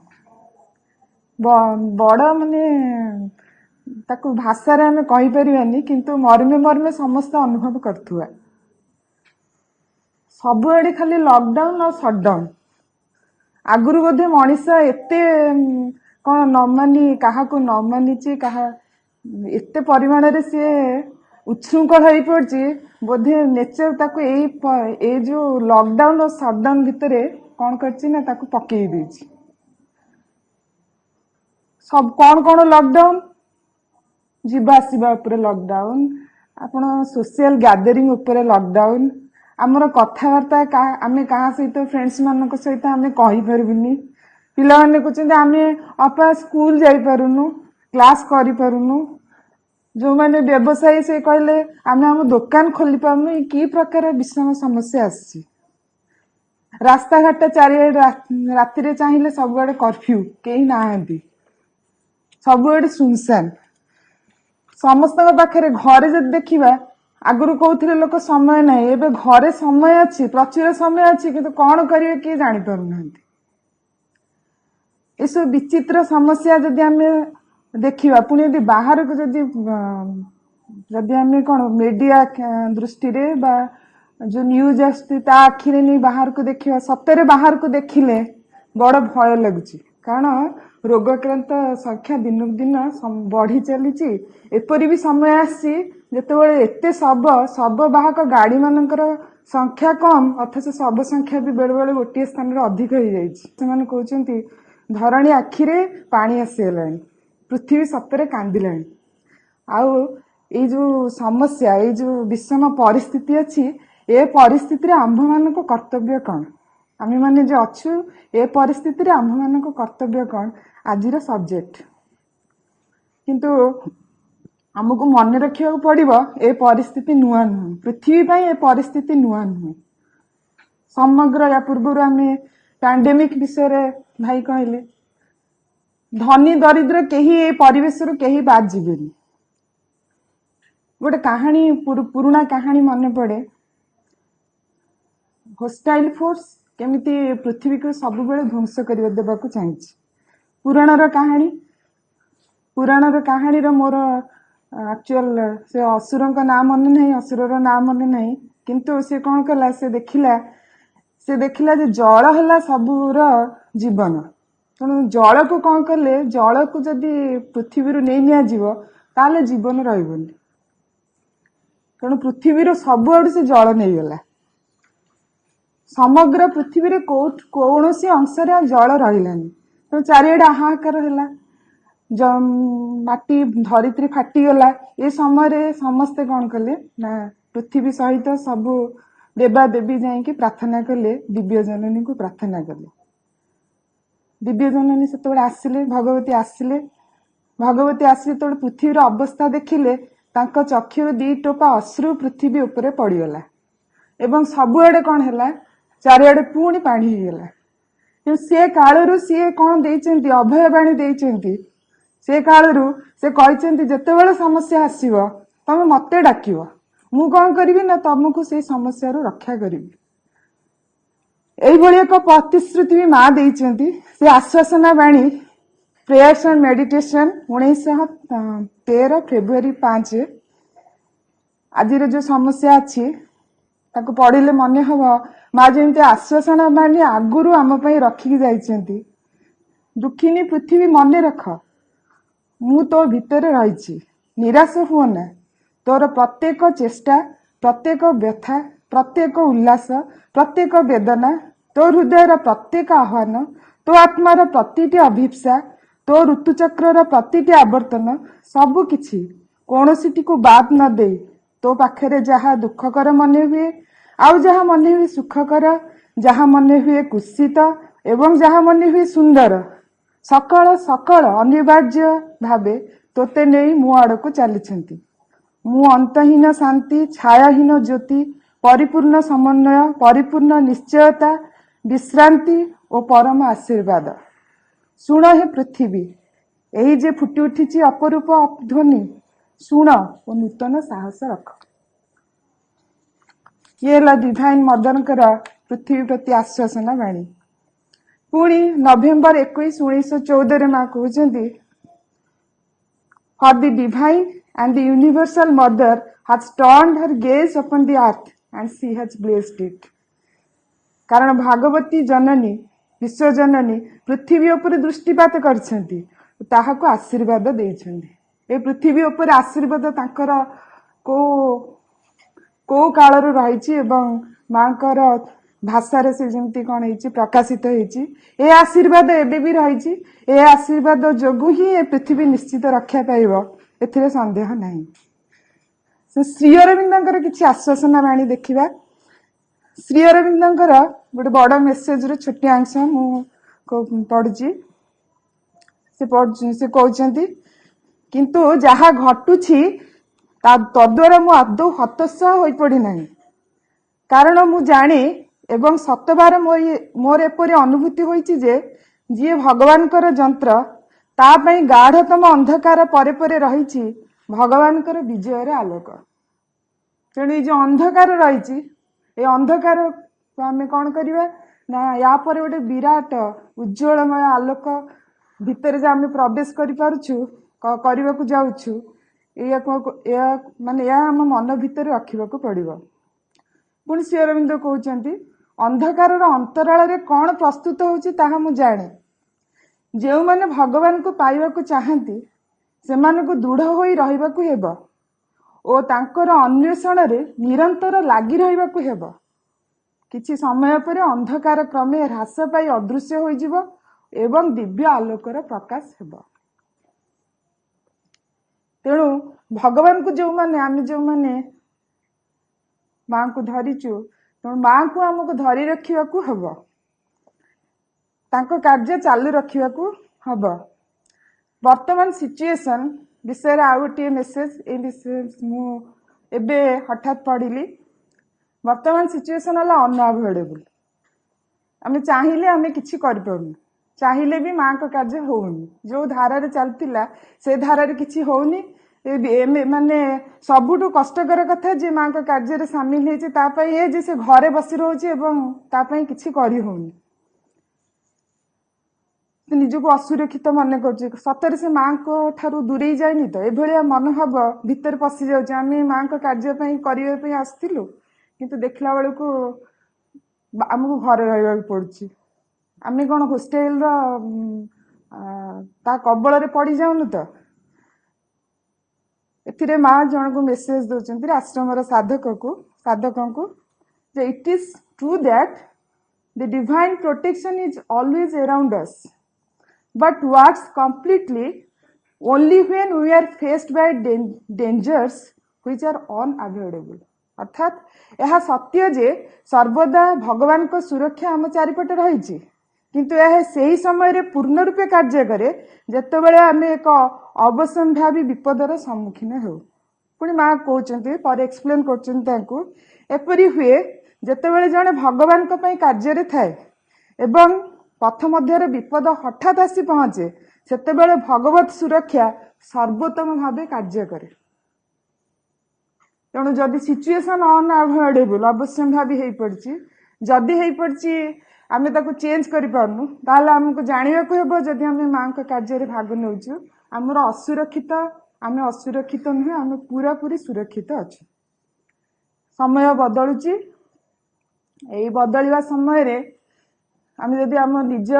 बड़ माने ताकू भाषा रे हमें कहि परिबानी किंतु मर्मे मर्मे समस्त अनुभव करथुआ। सबुआडे खाली लॉकडाउन और शटडाउन। आगुरु बोधे मनीष एते कौन न मानी क्या न मानी क्या एते परिमाण रे सी उच्छृंखल हो पड़ी बोधे नेचर ताकू ए जो लॉकडाउन और शटडाउन भितर कौन करछि ना ताकू पकई देछि। सब कौन कौन लॉकडाउन जीवा आसवा उपर लॉकडाउन आपण सोशल गैदरिंग उपर लॉकडाउन आमर कथबार्ता आमे कहा सहित फ्रेंड्स मान सहित आमे कहि परबिनी। पिला माने कहते आमे अपा स्कूल जाई पारुनु क्लास करि पारुनु जो माने व्यवसायी से कहले आमे हम दुकान खोली पारुनु। की प्रकार विषम समस्या आसी रास्ता घाट चारि राति रे चाहिए सबुआडे कर्फ्यू केही नाहंती सबुआडे सुनसान समस्त पाखे घरे जब देखा आगुरी कहते लोक समय ना एवं घरे समय अच्छी प्रचुर समय अच्छी किंतु कौन करेंगे किए जापर ना ये सब विचित्र समस्या जदि आम देखा पुणी यदि बाहर को जदि आम कौन मीडिया दृष्टि रे बा जो न्यूज आखिरे नहीं बाहर को देखा सतरे बाहर को देखिले बड़ भय लगुच कारण रोगाक्रांत संख्या दिन दिन बढ़ी चली एपरी भी समय आसी जितेबाला एते शब बाहक गाड़ी मानकर संख्या कम अथच शब संख्या भी बेले बेले गोटे स्थान रे अधिक हो जाए कहते धरणी आखिरे पानी आसीगला पृथ्वी सतरे कांदिलानी ଆଉ ଏଇ ଯୋଉ ସମସ୍ୟା ଏଇ ଯୋଉ ବିଷମ ପରିସ୍ଥିତି ଅଛି ଏ ପରିସ୍ଥିତିରେ ଆମ୍ଭମାନଙ୍କ କର୍ତ୍ତବ୍ୟ କ'ଣ ଆମେମାନେ ଯେ ଅଛୁ ଏ ପରିସ୍ଥିତିରେ ଆମ୍ଭମାନଙ୍କ କର୍ତ୍ତବ୍ୟ କ'ଣ ଆଜିର ସବଜେକ୍ଟ କିନ୍ତୁ ଆମକୁ ମନେ ରଖିବାକୁ ପଡିବ ଏ ପରିସ୍ଥିତି ନୂଆ ନୁହେଁ ପୃଥିବୀ ପାଇଁ ଏ ପରିସ୍ଥିତି ନୂଆ ନୁହେଁ ସମଗ୍ର ୟା ପୂର୍ବରୁ ଆମେ ପ୍ୟାଣ୍ଡେମିକ ବିଷୟରେ ଭାଇ କହିଲେ ଧନୀ ଦରିଦ୍ର କେହି ଏ ପରିବେଶରୁ କେହି ବାଦ ଯିବେନି ଗୋଟେ କାହାଣୀ ପୁରୁଣା କାହାଣୀ ମନେ ପଡେ ହୋଷ୍ଟାଇଲ ଫୋର୍ସ କେମିତି ପୃଥିବୀକୁ ସବୁବେଳେ ଧ୍ୱଂସ କରିବା ଦେବାକୁ ଚାହିଁଛି ପୁରାଣର କାହାଣୀର ମୋର ଆକ୍ଚୁଆଲ ସେ ଅସୁରଙ୍କ ନାଁ ମନେ ନାହିଁ ଅସୁରର ନାଁ ମନେ ନାହିଁ କିନ୍ତୁ ସେ କ'ଣ କଲା ସେ ଦେଖିଲା ଯେ ଜଳ ହେଲା ସବୁର ଜୀବନ ତେଣୁ ଜଳକୁ କ'ଣ କଲେ ଜଳକୁ ଯଦି ପୃଥିବୀରୁ ନେଇ ନିଆଯିବ ତାହେଲେ ଜୀବନ ରହିବନି ତେଣୁ ପୃଥିବୀର ସବୁଆଡୁ ସେ ଜଳ ନେଇଗଲା ସମଗ୍ର ପୃଥିବୀରେ କୌଣସି ଅଂଶରେ ଆଉ ଜଳ ରହିଲାନି ତେଣୁ ଚାରିଆଡେ ହାହାକାର ହେଲା ମାଟି ଧରିତ୍ରୀ ଫାଟିଗଲା ଏ ସମୟରେ ସମସ୍ତେ କ'ଣ କଲେ ନା ପୃଥିବୀ ସହିତ ସବୁ ଦେବାଦେବୀ ଯାଇକି ପ୍ରାର୍ଥନା କଲେ ଦିବ୍ୟ ଜନନୀଙ୍କୁ ପ୍ରାର୍ଥନା କଲେ ଦିବ୍ୟ ଜନନୀ ସେତେବେଳେ ଆସିଲେ ଭଗବତୀ ଆସିଲେ ଯେତେବେଳେ ପୃଥିବୀର ଅବସ୍ଥା ଦେଖିଲେ ତାଙ୍କ ଚକ୍ଷୁରୁ 2 ଟୋପା ଅଶ୍ରୁ ପୃଥିବୀ ଉପରେ ପଡିଗଲା ଏବଂ ସବୁଆଡେ କ'ଣ ହେଲା ଚାରିଆଡେ ପୁଣି ପାଣି ହେଇଗଲା କିନ୍ତୁ ସେ କାଳରୁ ସିଏ କ'ଣ ଦେଇଛନ୍ତି ଅଭୟବାଣୀ ଦେଇଛନ୍ତି ସେ କାଳରୁ ସେ କହିଛନ୍ତି ଯେତେବେଳେ ସମସ୍ୟା ଆସିବ ତମେ ମତେ ଡାକିବ ମୁଁ କ'ଣ କରିବି ନା ତମକୁ ସେଇ ସମସ୍ୟାରୁ ରକ୍ଷା କରିବି এইଭଳି ଏକ ପ୍ରତିଶ୍ରୁତି ବି ମା ଦେଇଛନ୍ତି ସେ ଆଶ୍ୱାସନା ବାଣୀ ପ୍ରେୟର୍ସ ଆଣ୍ଡ ମେଡିଟେସନ 1913 ଫେବୃଆରୀ 5 ଆଜିର ଯୋଉ ସମସ୍ୟା ଅଛି ତାକୁ ପଢିଲେ ମନେ ହବ ମା ଯେମିତି ଆଶ୍ୱାସନା ବାଣୀ ଆଗରୁ ଆମ ପାଇଁ ରଖିକି ଯାଇଛନ୍ତି ଦୁଃଖିନୀ ପୃଥିବୀ ମନେ ରଖ ମୁଁ ତୋ ଭିତରେ ରହିଛି ନିରାଶ ହୁଅ ନା ତୋର ପ୍ରତ୍ୟେକ ଚେଷ୍ଟା ପ୍ରତ୍ୟେକ ବ୍ୟଥା ପ୍ରତ୍ୟେକ ଉଲ୍ଲାସ ପ୍ରତ୍ୟେକ ବେଦନା ତୋ ହୃଦୟର ପ୍ରତ୍ୟେକ ଆହ୍ୱାନ ତୋ ଆତ୍ମାର ପ୍ରତିଟି ଅଭିପ୍ସା ତୋ ଋତୁଚକ୍ରର ପ୍ରତିଟି ଆବର୍ତ୍ତନ ସବୁ କିଛି କୌଣସିଟିକୁ ବାଦ ନ ଦେଇ ତୋ ପାଖରେ ଯାହା ଦୁଃଖକର ମନେ ହୁଏ ଆଉ ଯାହା ମନେ ହୁଏ ସୁଖକର ଯାହା ମନେ ହୁଏ କୁତ୍ସିତ ଏବଂ ଯାହା ମନେ ହୁଏ ସୁନ୍ଦର ସକଳ ଅନିବାର୍ଯ୍ୟ ଭାବେ ତୋତେ ନେଇ ମୋ ଆଡକୁ ଚାଲିଛନ୍ତି ମୁଁ ଅନ୍ତହୀନ ଶାନ୍ତି ଛାୟାହୀନ ଜ୍ୟୋତି ପରିପୂର୍ଣ୍ଣ ସମନ୍ୱୟ ପରିପୂର୍ଣ୍ଣ ନିଶ୍ଚୟତା ବିଶ୍ରାନ୍ତି ଓ ପରମ ଆଶୀର୍ବାଦ ଶୁଣ ହେ ପୃଥିବୀ ଏହି ଯେ ଫୁଟି ଉଠିଛି ଅପରୂପ ଧ୍ୱନି ଶୁଣ ଓ ନୂତନ ସାହସ ରଖ ଇଏ ହେଲା ଡିଭାଇନ ମଦରଙ୍କର ପୃଥିବୀ ପ୍ରତି ଆଶ୍ୱାସନା ବାଣୀ ପୁଣି ନଭେମ୍ବର 21, 1914 ମା କହୁଛନ୍ତି For the divine and the universal mother has turned her gaze upon the earth and she has blessed it. କାରଣ ଭାଗବତୀ ଜନନୀ ବିଶ୍ୱଜନନୀ ପୃଥିବୀ ଉପରେ ଦୃଷ୍ଟିପାତ କରିଛନ୍ତି ତାହାକୁ ଆଶୀର୍ବାଦ ଦେଇଛନ୍ତି ଏ ପୃଥିବୀ ଉପରେ ଆଶୀର୍ବାଦ ତାଙ୍କର କୋଉ କାଳରୁ ରହିଛି ଏବଂ ମାଙ୍କର ଭାଷାରେ ସେ ଯେମିତି କ'ଣ ହେଇଛି ପ୍ରକାଶିତ ହେଇଛି ଏ ଆଶୀର୍ବାଦ ଏବେ ବି ରହିଛି ଏ ଆଶୀର୍ବାଦ ଯୋଗୁଁ ହିଁ ଏ ପୃଥିବୀ ନିଶ୍ଚିତ ରକ୍ଷା ପାଇବ ଏଥିରେ ସନ୍ଦେହ ନାହିଁ ସେ ଶ୍ରୀ ଅରବିନ୍ଦଙ୍କର କିଛି ଆଶ୍ୱାସନା ବାଣୀ ଦେଖିବା ଶ୍ରୀ ଅରବିନ୍ଦଙ୍କର ଗୋଟେ ବଡ ମେସେଜର ଛୋଟିଆ ଅଂଶ ମୁଁ ପଢୁଛି ସେ କହୁଛନ୍ତି କିନ୍ତୁ ଯାହା ଘଟୁଛି ତଦ୍ୱାରା ମୁଁ ଆଦୌ ହତୋତ୍ସାହ ହୋଇପଡି ନାହିଁ କାରଣ ମୁଁ ଜାଣେ ଏବଂ ଶତବାର ମୋର ଏପରି ଅନୁଭୂତି ହୋଇଛି ଯେ ଯିଏ ଭଗବାନଙ୍କର ଯନ୍ତ୍ର ତା ପାଇଁ ଗାଢତମ ଅନ୍ଧକାର ପରେ ପରେ ରହିଛି ଭଗବାନଙ୍କର ବିଜୟର ଆଲୋକ ତେଣୁ ଏଇ ଯୋଉ ଅନ୍ଧକାର ରହିଛି ଏ ଅନ୍ଧକାର ଆମେ କ'ଣ କରିବା ନା ୟା ପରେ ଗୋଟେ ବିରାଟ ଉଜ୍ଜଳମୟ ଆଲୋକ ଭିତରେ ଯେ ଆମେ ପ୍ରବେଶ କରିପାରୁଛୁ କରିବାକୁ ଯାଉଛୁ ଏହା ଆମ ମନ ଭିତରେ ରଖିବାକୁ ପଡିବ ପୁଣି ଶ୍ରୀ ଅରବିନ୍ଦ କହୁଛନ୍ତି ଅନ୍ଧକାରର ଅନ୍ତରାଳରେ କ'ଣ ପ୍ରସ୍ତୁତ ହେଉଛି ତାହା ମୁଁ ଜାଣେ ଯେଉଁମାନେ ଭଗବାନଙ୍କୁ ପାଇବାକୁ ଚାହାନ୍ତି ସେମାନଙ୍କୁ ଦୃଢ଼ ହୋଇ ରହିବାକୁ ହେବ ଓ ତାଙ୍କର ଅନ୍ୱେଷଣରେ ନିରନ୍ତର ଲାଗି ରହିବାକୁ ହେବ କିଛି ସମୟ ପରେ ଅନ୍ଧକାର କ୍ରମେ ହ୍ରାସ ପାଇ ଅଦୃଶ୍ୟ ହୋଇଯିବ ଏବଂ ଦିବ୍ୟ ଆଲୋକର ପ୍ରକାଶ ହେବ ତେଣୁ ଭଗବାନଙ୍କୁ ଯେଉଁମାନେ ଆମେ ଯେଉଁମାନେ ମାଙ୍କୁ ଧରିଛୁ, ତେଣୁ ମାଙ୍କୁ ଆମକୁ ଧରି ରଖିବାକୁ ହବ, ତାଙ୍କ କାର୍ଯ୍ୟ ଚାଲୁ ରଖିବାକୁ ହବ। ବର୍ତ୍ତମାନ ସିଚୁଏସନ୍ ବିଷୟରେ ଆଉ ଗୋଟିଏ ମେସେଜ, ଏ ବିଷୟ ମୁଁ ଏବେ ହଠାତ୍ ପଢ଼ିଲି। ବର୍ତ୍ତମାନ ସିଚୁଏସନ୍ ହେଲା ଅନଆଭଏଡେବୁଲ୍। ଆମେ ଚାହିଁଲେ ଆମେ କିଛି କରିପାରୁନୁ, ଚାହିଁଲେ ବି ମାଙ୍କ କାର୍ଯ୍ୟ ହଉନି। ଯୋଉ ଧାରାରେ ଚାଲିଥିଲା ସେ ଧାରାରେ କିଛି ହଉନି। ମାନେ ସବୁଠୁ କଷ୍ଟକର କଥା ଯେ ମାଙ୍କ କାର୍ଯ୍ୟରେ ସାମିଲ ହେଇଛି ତା ପାଇଁ ଏ ଯେ ସେ ଘରେ ବସି ରହୁଛି ଏବଂ ତା ପାଇଁ କିଛି କରି ହଉନି। ସେ ନିଜକୁ ଅସୁରକ୍ଷିତ ମନେ କରୁଛି। ସତରେ ସେ ମାଙ୍କ ଠାରୁ ଦୂରେଇ ଯାଇନି ତ? ଏଭଳିଆ ମନୋଭାବ ଭିତରେ ପଶି ଯାଉଛି। ଆମେ ମାଙ୍କ କାର୍ଯ୍ୟ ପାଇଁ କରିବା ପାଇଁ ଆସିଥିଲୁ, କିନ୍ତୁ ଦେଖିଲା ବେଳକୁ ଆମକୁ ଘରେ ରହିବାକୁ ପଡୁଛି। ଆମେ କ'ଣ ହୋଷ୍ଟେଲର ତା କବଳରେ ପଡି ଯାଉନୁ ତ? ଏଥିରେ ମା ଜଣକୁ ମେସେଜ ଦଉଛନ୍ତି ଆଶ୍ରମର ସାଧକଙ୍କୁ ଯେ ଇଟ୍ is true that the divine protection is always around us, but works completely only when we are faced by dangers which are unavoidable। ଅର୍ଥାତ୍ ଏହା ସତ୍ୟ ଯେ ସର୍ବଦା ଭଗବାନଙ୍କ ସୁରକ୍ଷା ଆମ ଚାରିପଟେ ରହିଛି, କିନ୍ତୁ ଏହା ସେହି ସମୟରେ ପୂର୍ଣ୍ଣ ରୂପେ କାର୍ଯ୍ୟ କରେ ଯେତେବେଳେ ଆମେ ଏକ ଅବଶ୍ୟମ୍ଭାବୀ ବିପଦର ସମ୍ମୁଖୀନ ହେଉ। ପୁଣି ମା କହୁଛନ୍ତି, ପରେ ଏକ୍ସପ୍ଲେନ୍ କରୁଛନ୍ତି ତାଙ୍କୁ, ଏପରି ହୁଏ ଯେତେବେଳେ ଜଣେ ଭଗବାନଙ୍କ ପାଇଁ କାର୍ଯ୍ୟରେ ଥାଏ ଏବଂ ପଥ ମଧ୍ୟରେ ବିପଦ ହଠାତ୍ ଆସି ପହଞ୍ଚେ, ସେତେବେଳେ ଭଗବତ ସୁରକ୍ଷା ସର୍ବୋତ୍ତମ ଭାବେ କାର୍ଯ୍ୟ କରେ। ତେଣୁ ଯଦି ସିଚୁଏସନ୍ ଅନଆଭଏଡେବୁଲ୍, ଅବଶ୍ୟମ୍ଭାବୀ ହେଇପଡ଼ିଛି, ଯଦି ହେଇପଡ଼ିଛି ଆମେ ତାକୁ ଚେଞ୍ଜ କରିପାରୁନୁ, ତାହେଲେ ଆମକୁ ଜାଣିବାକୁ ହେବ ଯଦି ଆମେ ମାଙ୍କ କାର୍ଯ୍ୟରେ ଭାଗ ନେଉଛୁ ଆମେ ଅସୁରକ୍ଷିତ ନୁହେଁ, ଆମେ ପୁରାପୁରି ସୁରକ୍ଷିତ ଅଛୁ। ସମୟ ବଦଳୁଛି। ଏଇ ବଦଳିବା ସମୟରେ ଆମେ ଯଦି ଆମ ନିଜ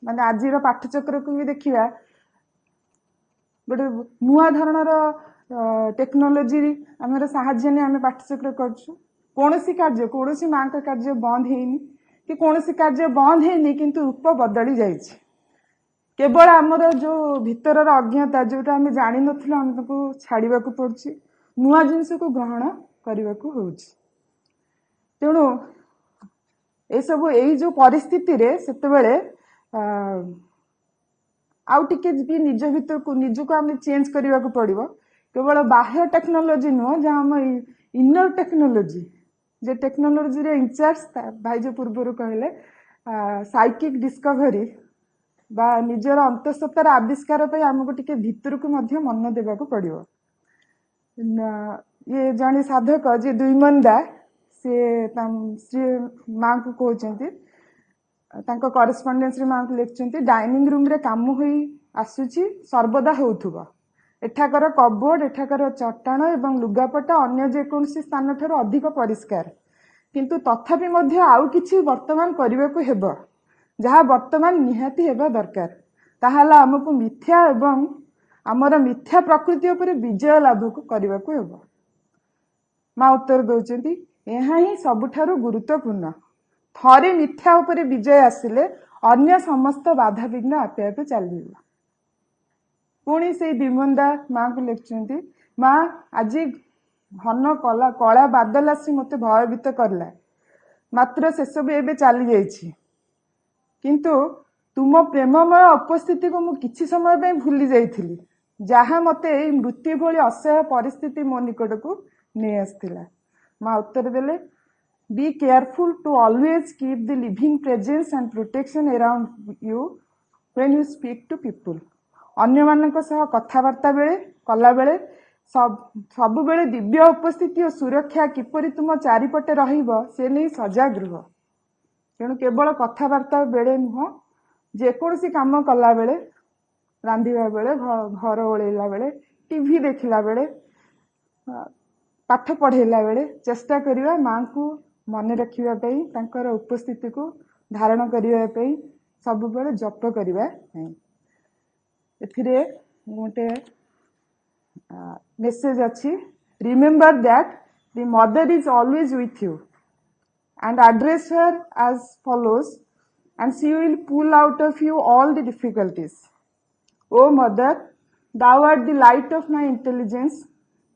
ମାନେ ଆଜିର ପାଠଚକ୍ରକୁ ବି ଦେଖିବା, ଗୋଟେ ନୂଆ ଧରଣର ଟେକ୍ନୋଲୋଜି ଆମର ସାହାଯ୍ୟ ନେଇ ଆମେ ପାଠଚକ୍ର କରୁଛୁ। କୌଣସି ମାଙ୍କ କାର୍ଯ୍ୟ ବନ୍ଦ ହେଇନି କି କୌଣସି କାର୍ଯ୍ୟ ବନ୍ଦ ହେଇନି, କିନ୍ତୁ ରୂପ ବଦଳି ଯାଇଛି। କେବଳ ଆମର ଯୋଉ ଭିତରର ଅଜ୍ଞତା, ଯୋଉଟା ଆମେ ଜାଣିନଥିଲୁ, ଆମେ ତାକୁ ଛାଡିବାକୁ ପଡୁଛି, ନୂଆ ଜିନିଷକୁ ଗ୍ରହଣ କରିବାକୁ ହଉଛି। ତେଣୁ ଏସବୁ ଏଇ ଯୋଉ ପରିସ୍ଥିତିରେ ସେତେବେଳେ ଆଉ ଟିକେ ବି ନିଜ ଭିତରକୁ ନିଜକୁ ଆମେ ଚେଞ୍ଜ କରିବାକୁ ପଡିବ। କେବଳ ବାହ୍ୟ ଟେକ୍ନୋଲୋଜି ନୁହଁ, ଯାହା ଆମ ଇନର ଟେକ୍ନୋଲୋଜି, ଯେ ଟେକ୍ନୋଲୋଜିର ଇନଚାର୍ଜ ଭାଇ ଯୋଉ ପୂର୍ବରୁ କହିଲେ ସାଇକିକ୍ ଡିସ୍କଭରି ବା ନିଜର ଅନ୍ତଃସତ୍ତାର ଆବିଷ୍କାର ପାଇଁ ଆମକୁ ଟିକେ ଭିତରକୁ ମଧ୍ୟ ମନ ଦେବାକୁ ପଡିବ। ଇଏ ଜଣେ ସାଧକ ଯେ ଦୁଇମନ୍ଦା, ସେ ମାଙ୍କୁ କହୁଛନ୍ତି, ତାଙ୍କ କରେସ୍ପଣ୍ଡେନ୍ସରେ ମାଙ୍କୁ ଲେଖିଛନ୍ତି, ଡାଇନିଂ ରୁମ୍ରେ କାମ ହୋଇ ଆସୁଛି, ସର୍ବଦା ହେଉଥିବ। ଏଠାକାର କବୋର୍ଡ, ଏଠାକାର ଚଟାଣ ଏବଂ ଲୁଗାପଟା ଅନ୍ୟ ଯେକୌଣସି ସ୍ଥାନ ଠାରୁ ଅଧିକ ପରିଷ୍କାର, କିନ୍ତୁ ତଥାପି ମଧ୍ୟ ଆଉ କିଛି ବର୍ତ୍ତମାନ କରିବାକୁ ହେବ, ଯାହା ବର୍ତ୍ତମାନ ନିହାତି ହେବା ଦରକାର। ତାହା ହେଲା ଆମକୁ ମିଥ୍ୟା ଏବଂ ଆମର ମିଥ୍ୟା ପ୍ରକୃତି ଉପରେ ବିଜୟ ଲାଭକୁ କରିବାକୁ ହେବ। ମା ଉତ୍ତର ଦଉଛନ୍ତି, ଏହା ହିଁ ସବୁଠାରୁ ଗୁରୁତ୍ୱପୂର୍ଣ୍ଣ। ଥରେ ମିଥ୍ୟା ଉପରେ ବିଜୟ ଆସିଲେ ଅନ୍ୟ ସମସ୍ତ ବାଧାବିଘ୍ନ ଆପେ ଆପେ ଚାଲିଯିବ। ପୁଣି ସେଇ ବିମନ୍ଦା ମାଙ୍କୁ ଲେଖୁଛନ୍ତି, ମା ଆଜି ଘନ କଳା ବାଦଲ ଆସି ମୋତେ ଭୟଭୀତ କରିଲା, ମାତ୍ର ସେସବୁ ଏବେ ଚାଲି ଯାଇଛି, କିନ୍ତୁ ତୁମ ପ୍ରେମମୟ ଉପସ୍ଥିତିକୁ ମୁଁ କିଛି ସମୟ ପାଇଁ ଭୁଲି ଯାଇଥିଲି, ଯାହା ମୋତେ ଏଇ ମୃତ୍ୟୁ ଭଳି ଅସହ୍ୟ ପରିସ୍ଥିତି ମୋ ନିକଟକୁ ନେଇ ଆସିଥିଲା। ମା ଉତ୍ତର ଦେଲେ, be careful to always keep the living presence and protection around you when you speak to people। ଅନ୍ୟମାନଙ୍କ ସହ କଥାବାର୍ତ୍ତା କଲାବେଳେ ସବୁବେଳେ ଦିବ୍ୟ ଉପସ୍ଥିତି ଓ ସୁରକ୍ଷା କିପରି ତୁମ ଚାରିପଟେ ରହିବ ସେ ନେଇ ସଜାଗ ରୁହ। ତେଣୁ କେବଳ କଥାବାର୍ତ୍ତା ବେଳେ ନୁହଁ, ଯେକୌଣସି କାମ କଲାବେଳେ, ରାନ୍ଧିବା ବେଳେ, ଘର ଓଳେଇଲା ବେଳେ, ଟିଭି ଦେଖିଲା ବେଳେ, ପାଠ ପଢେଇଲା ବେଳେ ଚେଷ୍ଟା କରିବା ମାଙ୍କୁ ମନେ ରଖିବା ପାଇଁ, ତାଙ୍କର ଉପସ୍ଥିତିକୁ ଧାରଣ କରିବା ପାଇଁ ସବୁବେଳେ ଜପ କରିବା ପାଇଁ। ଏଥିରେ ଗୋଟେ ମେସେଜ ଅଛି, remember that the mother is always with you and address her as follows, and she will pull out of you all the difficulties। O mother, Thou art the light of my intelligence,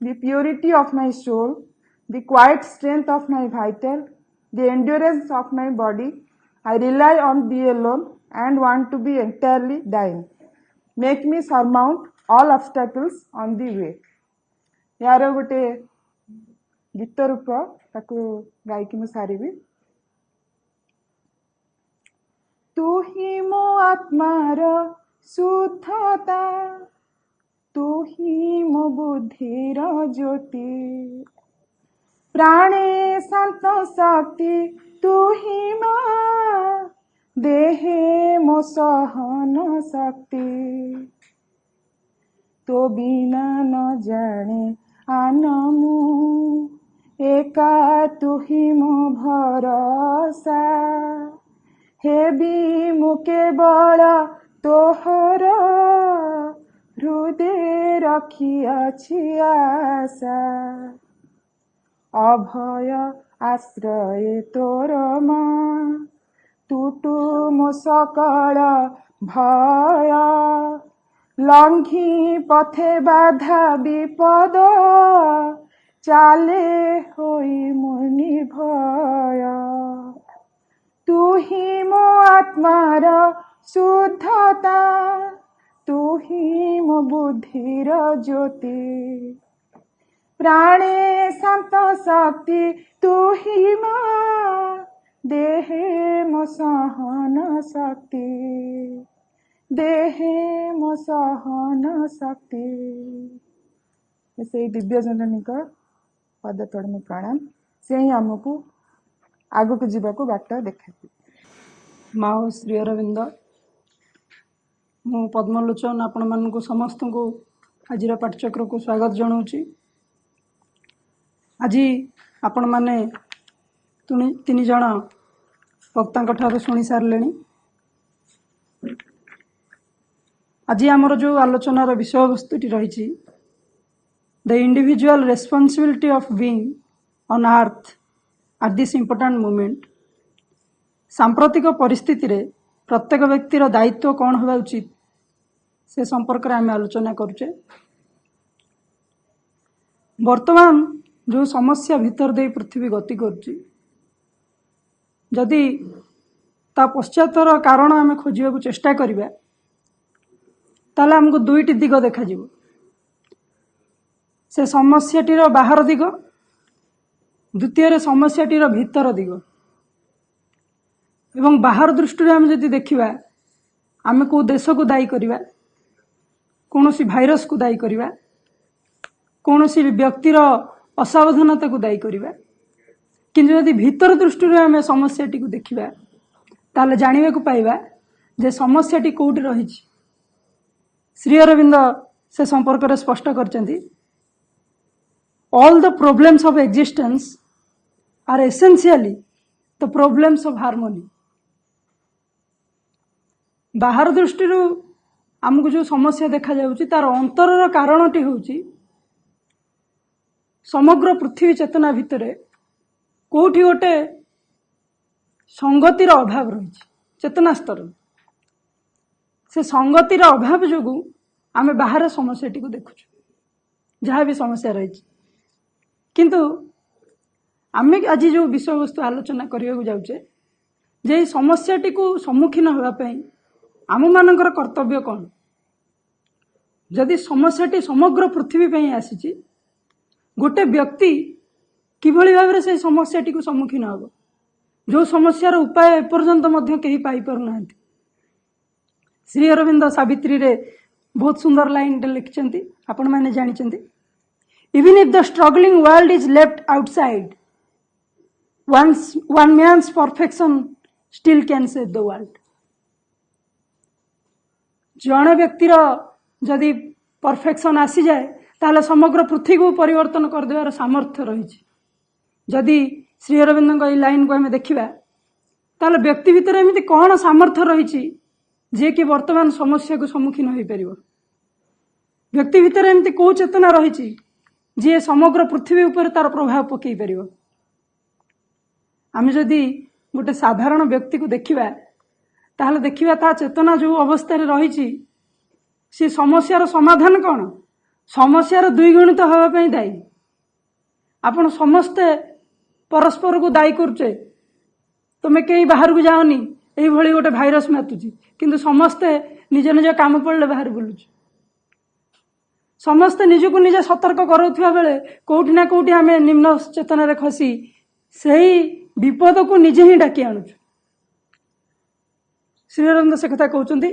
the purity of my soul, the quiet strength of my vital, the endurance of my body. I rely on thee alone and want to be entirely thine. Make me surmount all obstacles on the way. यार गोटे गीत रूप ताकू गायकी मु सारिबी. तू ही मो आत्मार शुद्धता, तू ही मो बुद्धिर ज्योति, प्राणे शांत शक्ति तू ही मो, देहे मो सहन शक्ति. तो बिना न जाने आनमु, एका तू ही मो भरोसा. हे भी मु केवल तोहर, हृदय रखिअछि आशा. अभय आश्रय तोर मां, तुटु मो सकल भय. लंघी पथे बाधा विपद, चाले होई मुनि भय. तू ही मो आत्मार शुद्धता, तू ही मो बुद्धिर ज्योति, प्राणे शांत शक्ति तू ही मो, देहे मो सहन शक्ति, देहे मो सहन शक्ति. से दिव्य जननी का पद तोड़ में प्रणाम. से ही आमको आगु को जीवा को बाट देखा. माओ श्री अरविंद, मु पद्मलोचन आपण मानक समस्त को आज पाठचक्र को स्वागत जनाऊँगी. आज आपण माने तीन जन वक्ता ठार शुणी सारे. आज आमर जो आलोचनार विषय वस्तुटी रही, the individual responsibility of being on earth at this important moment. सांप्रतिक परिस्थिति रे प्रत्येक व्यक्तिर दायित्व कौन होगा उचित से संपर्क में आम आलोचना करुचे. वर्तमान जो समस्या भीतर दे पृथ्वी गति करुची, जदि ता पश्चातर कारण आम खोजा चेष्टा करिबा, ताले हमको दुईटी दिग देखा जिवो. से समस्याटीर बाहर दिग, द्वितीय समस्याटीर भीतर दिग. एवं बाहर दृष्टि आम जदि देखिबा, आम को देश को दायी करिबा, कौनसी भाइरस को दायी करिबा, कौनसी व्यक्तिर असावधानता को दायी करिबा. किंतु यदि भीतर दृष्टि आम समस्याटी को देखिबा, ताले जानिबा को पाइबा जे समस्याटी कोउठी रहिछि. श्री अरविंद से संपर्क में स्पष्ट करचंती, all the problems of existence are essentially the problems of harmony. बाहर दृष्टि आमको जो समस्या देखा जाउची तार अंतरर कारणटी होउची समग्र पृथ्वी चेतना भितरे कोठी गोटे संगतिर अभाव रही चेतना स्तर. से संगतिर अभाव जो आम बाहर समस्याटी को देखुचु, जहाँ भी समस्या रही. किंतु आम आज जो विषय वस्तु आलोचना करने को जाऊे, जे समस्याटी को सम्मुखीन होगापी आम मानकर कर्तव्य कौन. जदि समस्याटी समग्र पृथ्वी पे आसी, गोटे व्यक्ति किभली भाव से समस्याटी को सम्मुखीन हम, जो समस्यार उपाय एपर्यंत कहीं पाई पारना. श्री अरविंद सावित्री रे बहुत सुंदर लाइन लिखिं, आपण मैंने जानी. Even if the struggling world is left outside, one man's perfection still can save the world. जन व्यक्तिर जदि परफेक्शन आसी जाए ताले समग्र पृथ्वी को परिवर्तन कर देवार सामर्थ्य रही. जदि श्री अरविंद को लाइन को आम देखा, ताले व्यक्ति भितर एमती कौन सामर्थ्य रही जे कि वर्तमान समस्या को सम्मुखीन हो पार. व्यक्ति भितर एमती कौ चेतना रही जी समग्र पृथ्वी उपर तार प्रभाव पकई पार. आम जदि गोटे साधारण व्यक्ति को देखा, ताहले देखिबा ता चेतना जो अवस्था रही से समस्यार समाधान कौन समस्यार द्विगुणित होगापी दायी आपण समस्ते परस्पर को दायी करुचे तुम कहीं बाहर को जाओनी यही गोटे भाइरस मातुची किंतु समस्ते निज निज काम पड़े बाहर बुलुच समस्ते निजको निजे सतर्क कराउथिबा बेले कोउठी ना कोउठी आमे निम्न चेतना रे खसी सही विपद को निजे ही डाकी आणुछु श्री अरविंद से कथा कहउचंदी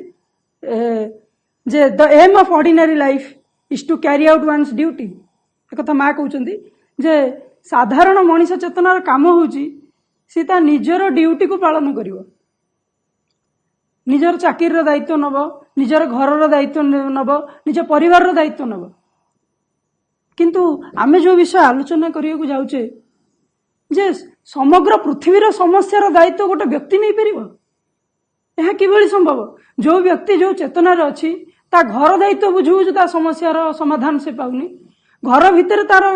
जे the aim of ordinary life is to carry out one's duty ए कथा मा कहउचंदी जे साधारण मनीष चेतनार काम होउची सी ता निजर ड्यूटी को पालन करिवो निजर चाकिर दायित्व नब निजर घर दायित्व नब निज परिवार दायित्व नब किंतु आमे जो विषय आलोचना करिया जाउचे जे समग्र पृथ्वीर समस्यार दायित्व गोटे व्यक्ति नहीं परिबो यह किभली संभव जो व्यक्ति जो चेतना अच्छी ता घर दायित्व बुझु बुझु ता समस्यार समाधान से पाउनी घर भितर तार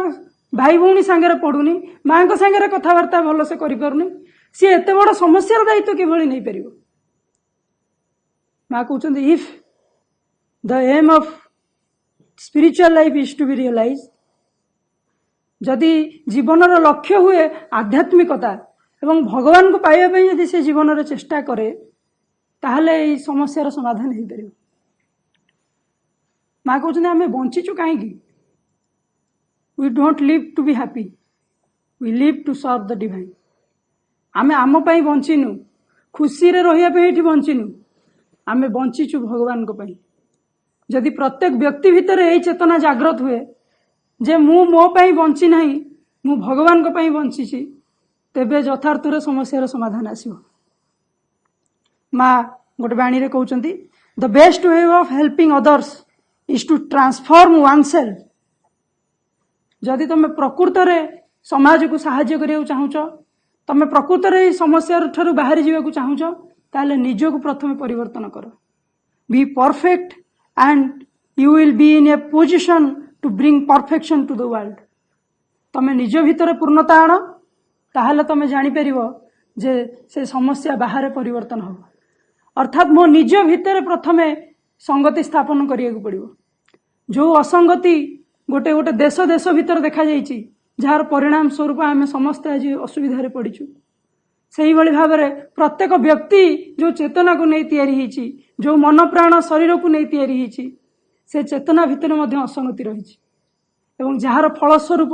भाई भौणी सांगे पड़ुनी माँ को सांगे कथबार्ता भल से करि पारुनी सी एते बड़ समस्यार दायित्व किभली नहीं परिबो माँ कहते if the aim of spiritual life is to be realise जदि जीवनर लक्ष्य हुए आध्यात्मिकता एवं भगवान को पाइबा यदि से जीवन चेष्टा करे ताहले ई समस्यार समाधान हो पार माँ कहते आम बंचीचु कहीं we don't live to be happy we live to serve the divine आम आम बंचीनु खुशी रे रही बंचीनु आमे बंचीचु भगवान को पाई जदि प्रत्येक व्यक्ति भितर यही चेतना जागृत हुए जे मु मो पाई बंची नहीं मु भगवान को पाई बंचीची तेबे यथार्थ रे समस्यार समाधान आसीबो माँ गोटे बाणी रे कहउचंती the best way of helping others is to transform oneself जदि तुम प्रकृत रे समाज को सहाय्य करिया चाहूच तुम प्रकृत रे समस्या ठारू बाहरी जीवा चाहूच ताले निजो को प्रथम परिवर्तन कर be perfect and you will be in a position to bring perfection to the world तमे निज भितर पूर्णता आण ताहले तमे जानि परिबो जे से समस्या बाहर परिवर्तन हो अर्थात मो निज भितर प्रथमे संगति स्थापन करिया पड़िबो जो असंगति गोटे गोटे देश देश भितर देखा जाइछि जार परिणाम स्वरूप आमे समस्त आज असुविधा पड़ीछु से ही भाव में प्रत्येक व्यक्ति जो चेतना को नहीं तैयारी होइछि जो मन प्राण शरीर को नहीं तैयारी होइछि से चेतना भितर मध्य असंगति रही एवं जार फलस्वरूप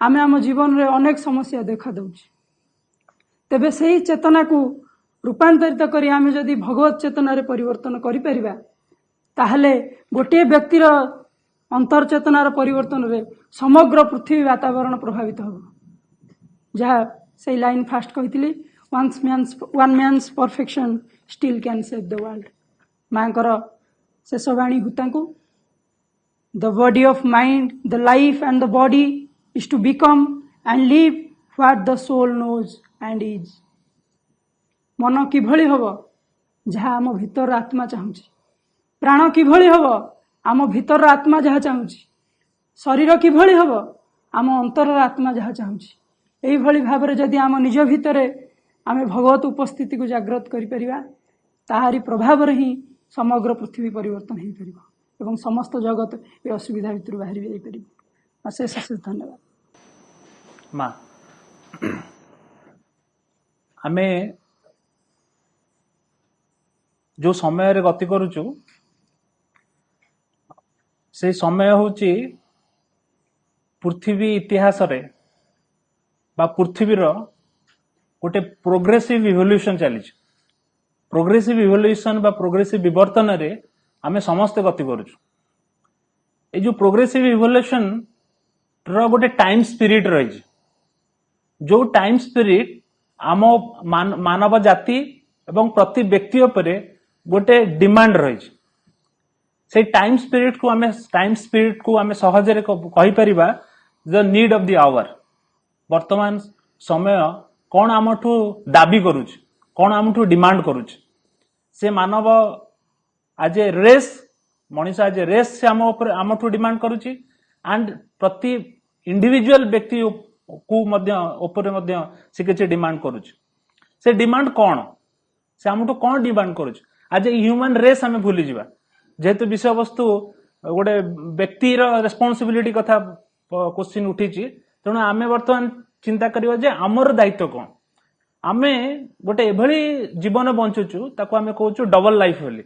आमे आम जीवन रे अनेक समस्या देखा दउछि तेबे से चेतना को रूपांतरित करी आमे जदि भगवत चेतना रे परिवर्तन करि परिबा ताहले गोटे व्यक्तिर अंतर चेतनार परिवर्तन रे समग्र पृथ्वी वातावरण प्रभावित हो जहाँ से लाइन फास्ट कही one man's perfection still can save the world माँ शेष वाणी हुता को the body of mind the life and the body is to become and live what the soul knows and is मन किभली हब जहाँ आम भीतर आत्मा चाहूँगी प्राण किभली हब आम भीतर आत्मा जहाँ चाहूँगी शरीर किभली हब आम अंतर आत्मा जहाँ चाहूँगी यही भाव में जदि आम निज भितर आम भगवत उपस्थिति को जागृत करिपरिबा ताहारी प्रभाव ही समग्र पृथ्वी परिवर्तन हो पार एवं समस्त जगत ये असुविधा भितर बाहर जापर अशेष अशेष धन्यवाद माँ आमे जो समय रे गति करुचु से समय होची पृथ्वी इतिहास रे बा पृथ्वीर गोटे प्रोग्रेसिव इवोल्यूशन चली प्रोग्रेसिव इवोल्यूशन बा प्रोग्रेसिव विवर्तन रे आमे समस्ते गति करुचु ए जो प्रोग्रेसिव इवोल्यूशन रो गोटे टाइम स्पिरिट रही जो टाइम स्पिरिट आम मानव जाति एवं प्रति व्यक्ति उपरे गोटे डिमांड रही से टाइम स्पिरिट को आमे सहजरे कहि परिबा the need of the hour वर्तमान समय कौन आमठू दाबी करुच कौन आमठू डिमांड करुच से मानव आज ए रेस मनीष आज ए रेस से आमठू डिमांड करुची एंड प्रति इंडिविजुअल व्यक्ति को मध्य से किसी डिमांड करुच से डिमांड कौन से आमठू कौन डिमांड करुच आज ह्यूमन रेस आम भूली जावा जेहेतु विषय वस्तु गोटे व्यक्तिर रेस्पॉन्सिबिलिटी कथा क्वेश्चन उठी तेणु आम बर्तमान चिंता करिया जे आमर दायित्व कौन आमे गोटे एभली जीवन बंचुचु ताको आमे कहूचु डबल लाइफ बोली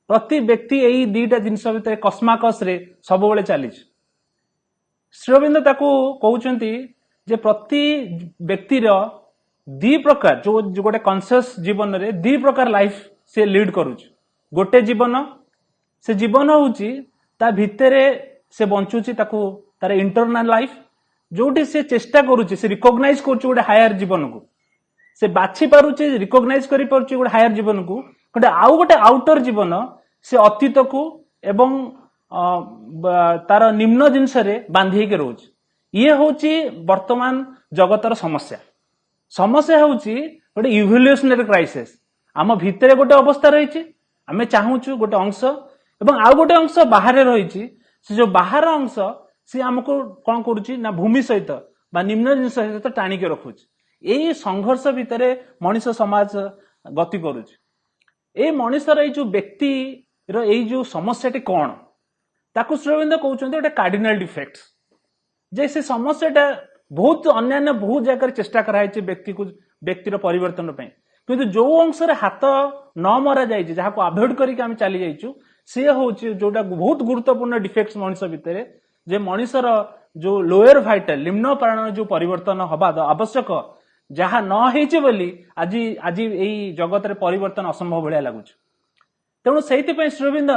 प्रति व्यक्ति यही दुईटा जिनस भितर कस्माकस रे सब बेले चली श्री अरविंद ताको कहउचंती जे प्रति व्यक्तिर दी प्रकार जो गोटे कॉन्शियस जीवन रे दी प्रकार लाइफ से लीड करूची गोटे जीवन से जीवन होची ता भितरे से बंचुची ताको तार इंटरनल लाइफ जोटी से चेष्टा करूची से रिकॉग्नाइज करूची गोटे हायर जीवन को से बाछि पारुची रिकॉग्नाइज करि पारुची गोटे हायर जीवन को गोटे आउ गोटे आउटर जीवन से अतीत को एवं तार निम्न जिनस रे बांधी के रोज ये होची वर्तमान जगतर समस्या समस्या होची गोटे इवोल्यूशनरी क्राइसिस आम भितरे गोटे अवस्था रही आमे चाहूचु गोटे अंश एवं आउ गोटे अंश बाहर रही से जो बाहर अंश सी आमको कौन करुची ना भूमि सहित बा निम्न जिनस सहित टाणी के रखुची यही संघर्ष भितर मनीष समाज गति करुची ए मनीषर जो व्यक्ति जो समस्याटी कौन ताकू श्री अरविंद कहते गोटे कार्डिनल डिफेक्ट्स जे से समस्याटा बहुत अन्य बहुत जगह चेष्टा कराई व्यक्तिर परिवर्तन किंतु जो अंश हाथ न मरा जाए जहाँ को अवॉइड करके आम चली जाइछु सी हूँ जोटा बहुत गुरुत्वपूर्ण डिफेक्ट्स मनीष भितर जे मनीषर जो लोअर भाइटाल निम्न प्राण जो परिवर्तन हवा आवश्यक जहाँ न होइचे बोली आज आज यही जगत रे परिवर्तन असंभव भाया लगुच तेणु से श्री अरविंद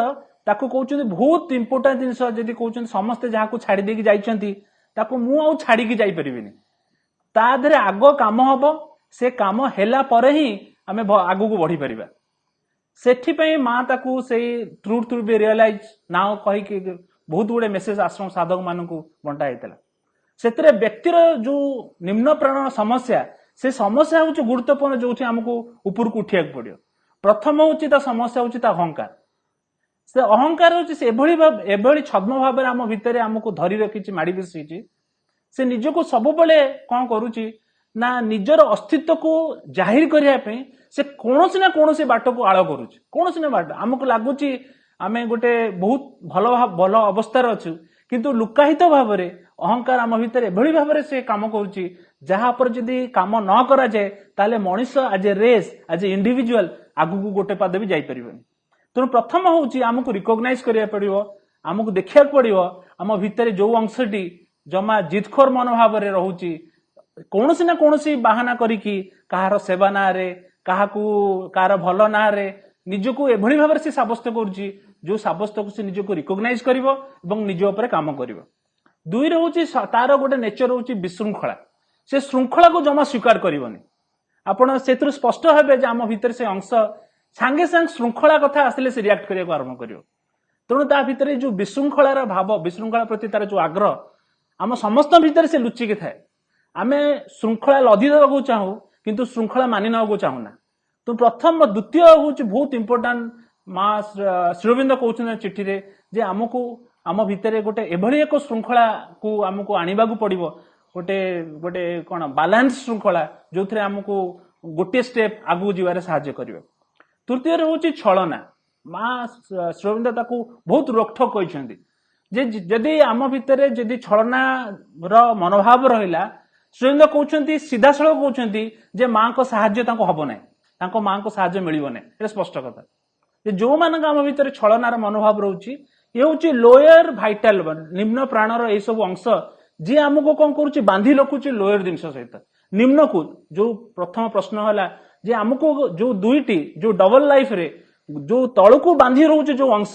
ताकू कहते बहुत इंपोर्टाट जिनस जदि कहते समस्ते जहाँ को छाड़ी देकी जाइछंती ताकू मु आउ छाड़ी की जाई परिबिनी ता धरे आगो काम हबो से काम हेला परे ही आमे आगु को बढ़ी परिबा सेठी पई मां ताकू से truth to be realise now कहि के बहुत गुडे मेसेज आश्रम साधक मानकू बंटा हेतला सेतरे व्यक्तिर जो निम्न प्राण समस्या से समस्या हूँ गुरुत्वपूर्ण जो आमको ऊपर को उठिया पड़ो प्रथम हूँ समस्या हूँ अहंकार से अहंकार हूँ छद्म भाव आम भितर आमको धरी रखी माड़ी बसी से निजको सब बेले कौन करुच्ची ना निजर अस्तित्व को जाहिर करने से कौन ना कौन बाट को आड़ करुच्ची कौन ना बाट आमको लगुच आम गोटे बहुत भल अवस्था अच्छु किंतु लुकाहित भाव में अहंकार आम भितर एभली भाव से काम करुच्ची जहाँ पर जदि काम न करा जाए ताले मनीष आज ए रेस आज ए इंडिविजुअल आगु को गोटे पाद भी जापर तेणु प्रथम हूँ आमको रिकॉग्नाइज करिया पड़िबो आमको देखिया पड़िबो आम भितर जो अंशटी जमा जिदखोर मनोभाव में रोची कौन ना कौन बाहाना करिकी कहार सेवा ना रे कहार भल ना रे निजको एभली भाव से साब्यस्त करुच्ची जो साब्यस्त को निजको रिकॉग्नाइज करिवो एवं निज उपर काम करिवो दुई रे तार गोटे नेचर हूँ विशृंखला से श्रृंखला को जमा स्वीकार करबनी आपण से स्पष्ट हे आम भितर से अंश सांगे सांग श्रृंखला कथा आसिले से रिएक्ट करने को आरंभ करियो तेणु ता भितर जो विशृंखलार भाव विशृंखला प्रति तार जो आग्रह आम समस्त भितर से लुचिकी थाए आमे श्रृंखला लदी देवाक चाहू किंतु श्रृंखला मानि नवाक चाहूना तो प्रथम द्वितीय हूँ बहुत इंपोर्टाट माँ श्री अरविंद कहते चिठी रे जे आमको आम भितर गोटे एभली एक श्रृंखला को आमको आनिबा को पड़िबो गोटे गोटे कौन बालांस श्रृंखला जो थे आमको गोटे स्टेप आगू जीवार साहाय्य करिवो तृतीय हूँ छलना माँ श्री अरविंद ताकू बहुत रोकठोक कहते जे जदि आम भितर जदि छलना मनोभाव रहिला श्री अरविंद कहते सीधा सड़क कहते जे माँ को साहाय्य हम ना माँ को साहाय्य मिलिबो नै स्पष्ट कथा जो मान आम भितर छलनार मनोभाव रोचे ये हूँ लोअर भाइटाल निम्न प्राणर ये सब अंश जी आमको कौन करुच्ची बांधी रखुची लोअर जिनस सहित निम्न को जो प्रथम प्रश्न है जे आमको जो दुईटी जो डबल लाइफ रे जो तल को बांधी रोचे जो अंश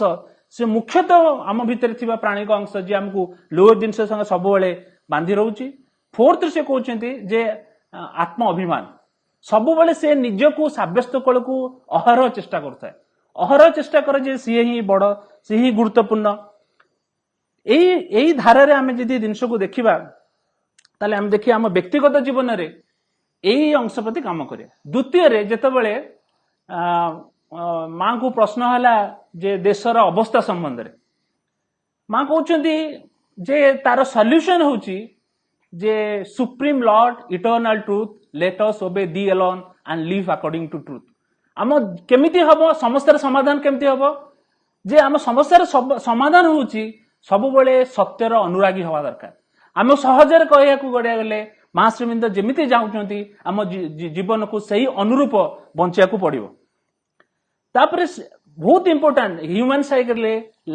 से मुख्यतः आम भितर थिबा प्राणिक अंश जी आमको लोअर जिनस संगे सब बेले बांधी रोची फोर्थ से कहते जे आत्म अभिमान सब बेले से निजको साब्यस्त कल को अहरह चेष्टा करता अहरह चेष्टा करे जे सी ही बड़ सी ही गुरुत्वपूर्ण यही धारा आम जदि जिनस को देखा ताले आम देखिए आम व्यक्तिगत जीवन में यही अंश प्रति काम करें द्वितीय जितेबाला माँ को प्रश्न है जे देशर अवस्था संबंध में माँ कहते जे तार सल्यूशन हूँ जे supreme Lord eternal truth let us obey thee alone and live according to truth आम केमिति हम समस्त समाधान केमिति हम जे आम समस्या समाधान होउची सबुबले सत्यर अनुरागी हवा दरकार आम सहजरे कहया गले महाश्रीविंद जेमिति जाउछंती आम जीवन को सही अनुरूप बंचिया को पड़िबो तापरे बहुत important human cycle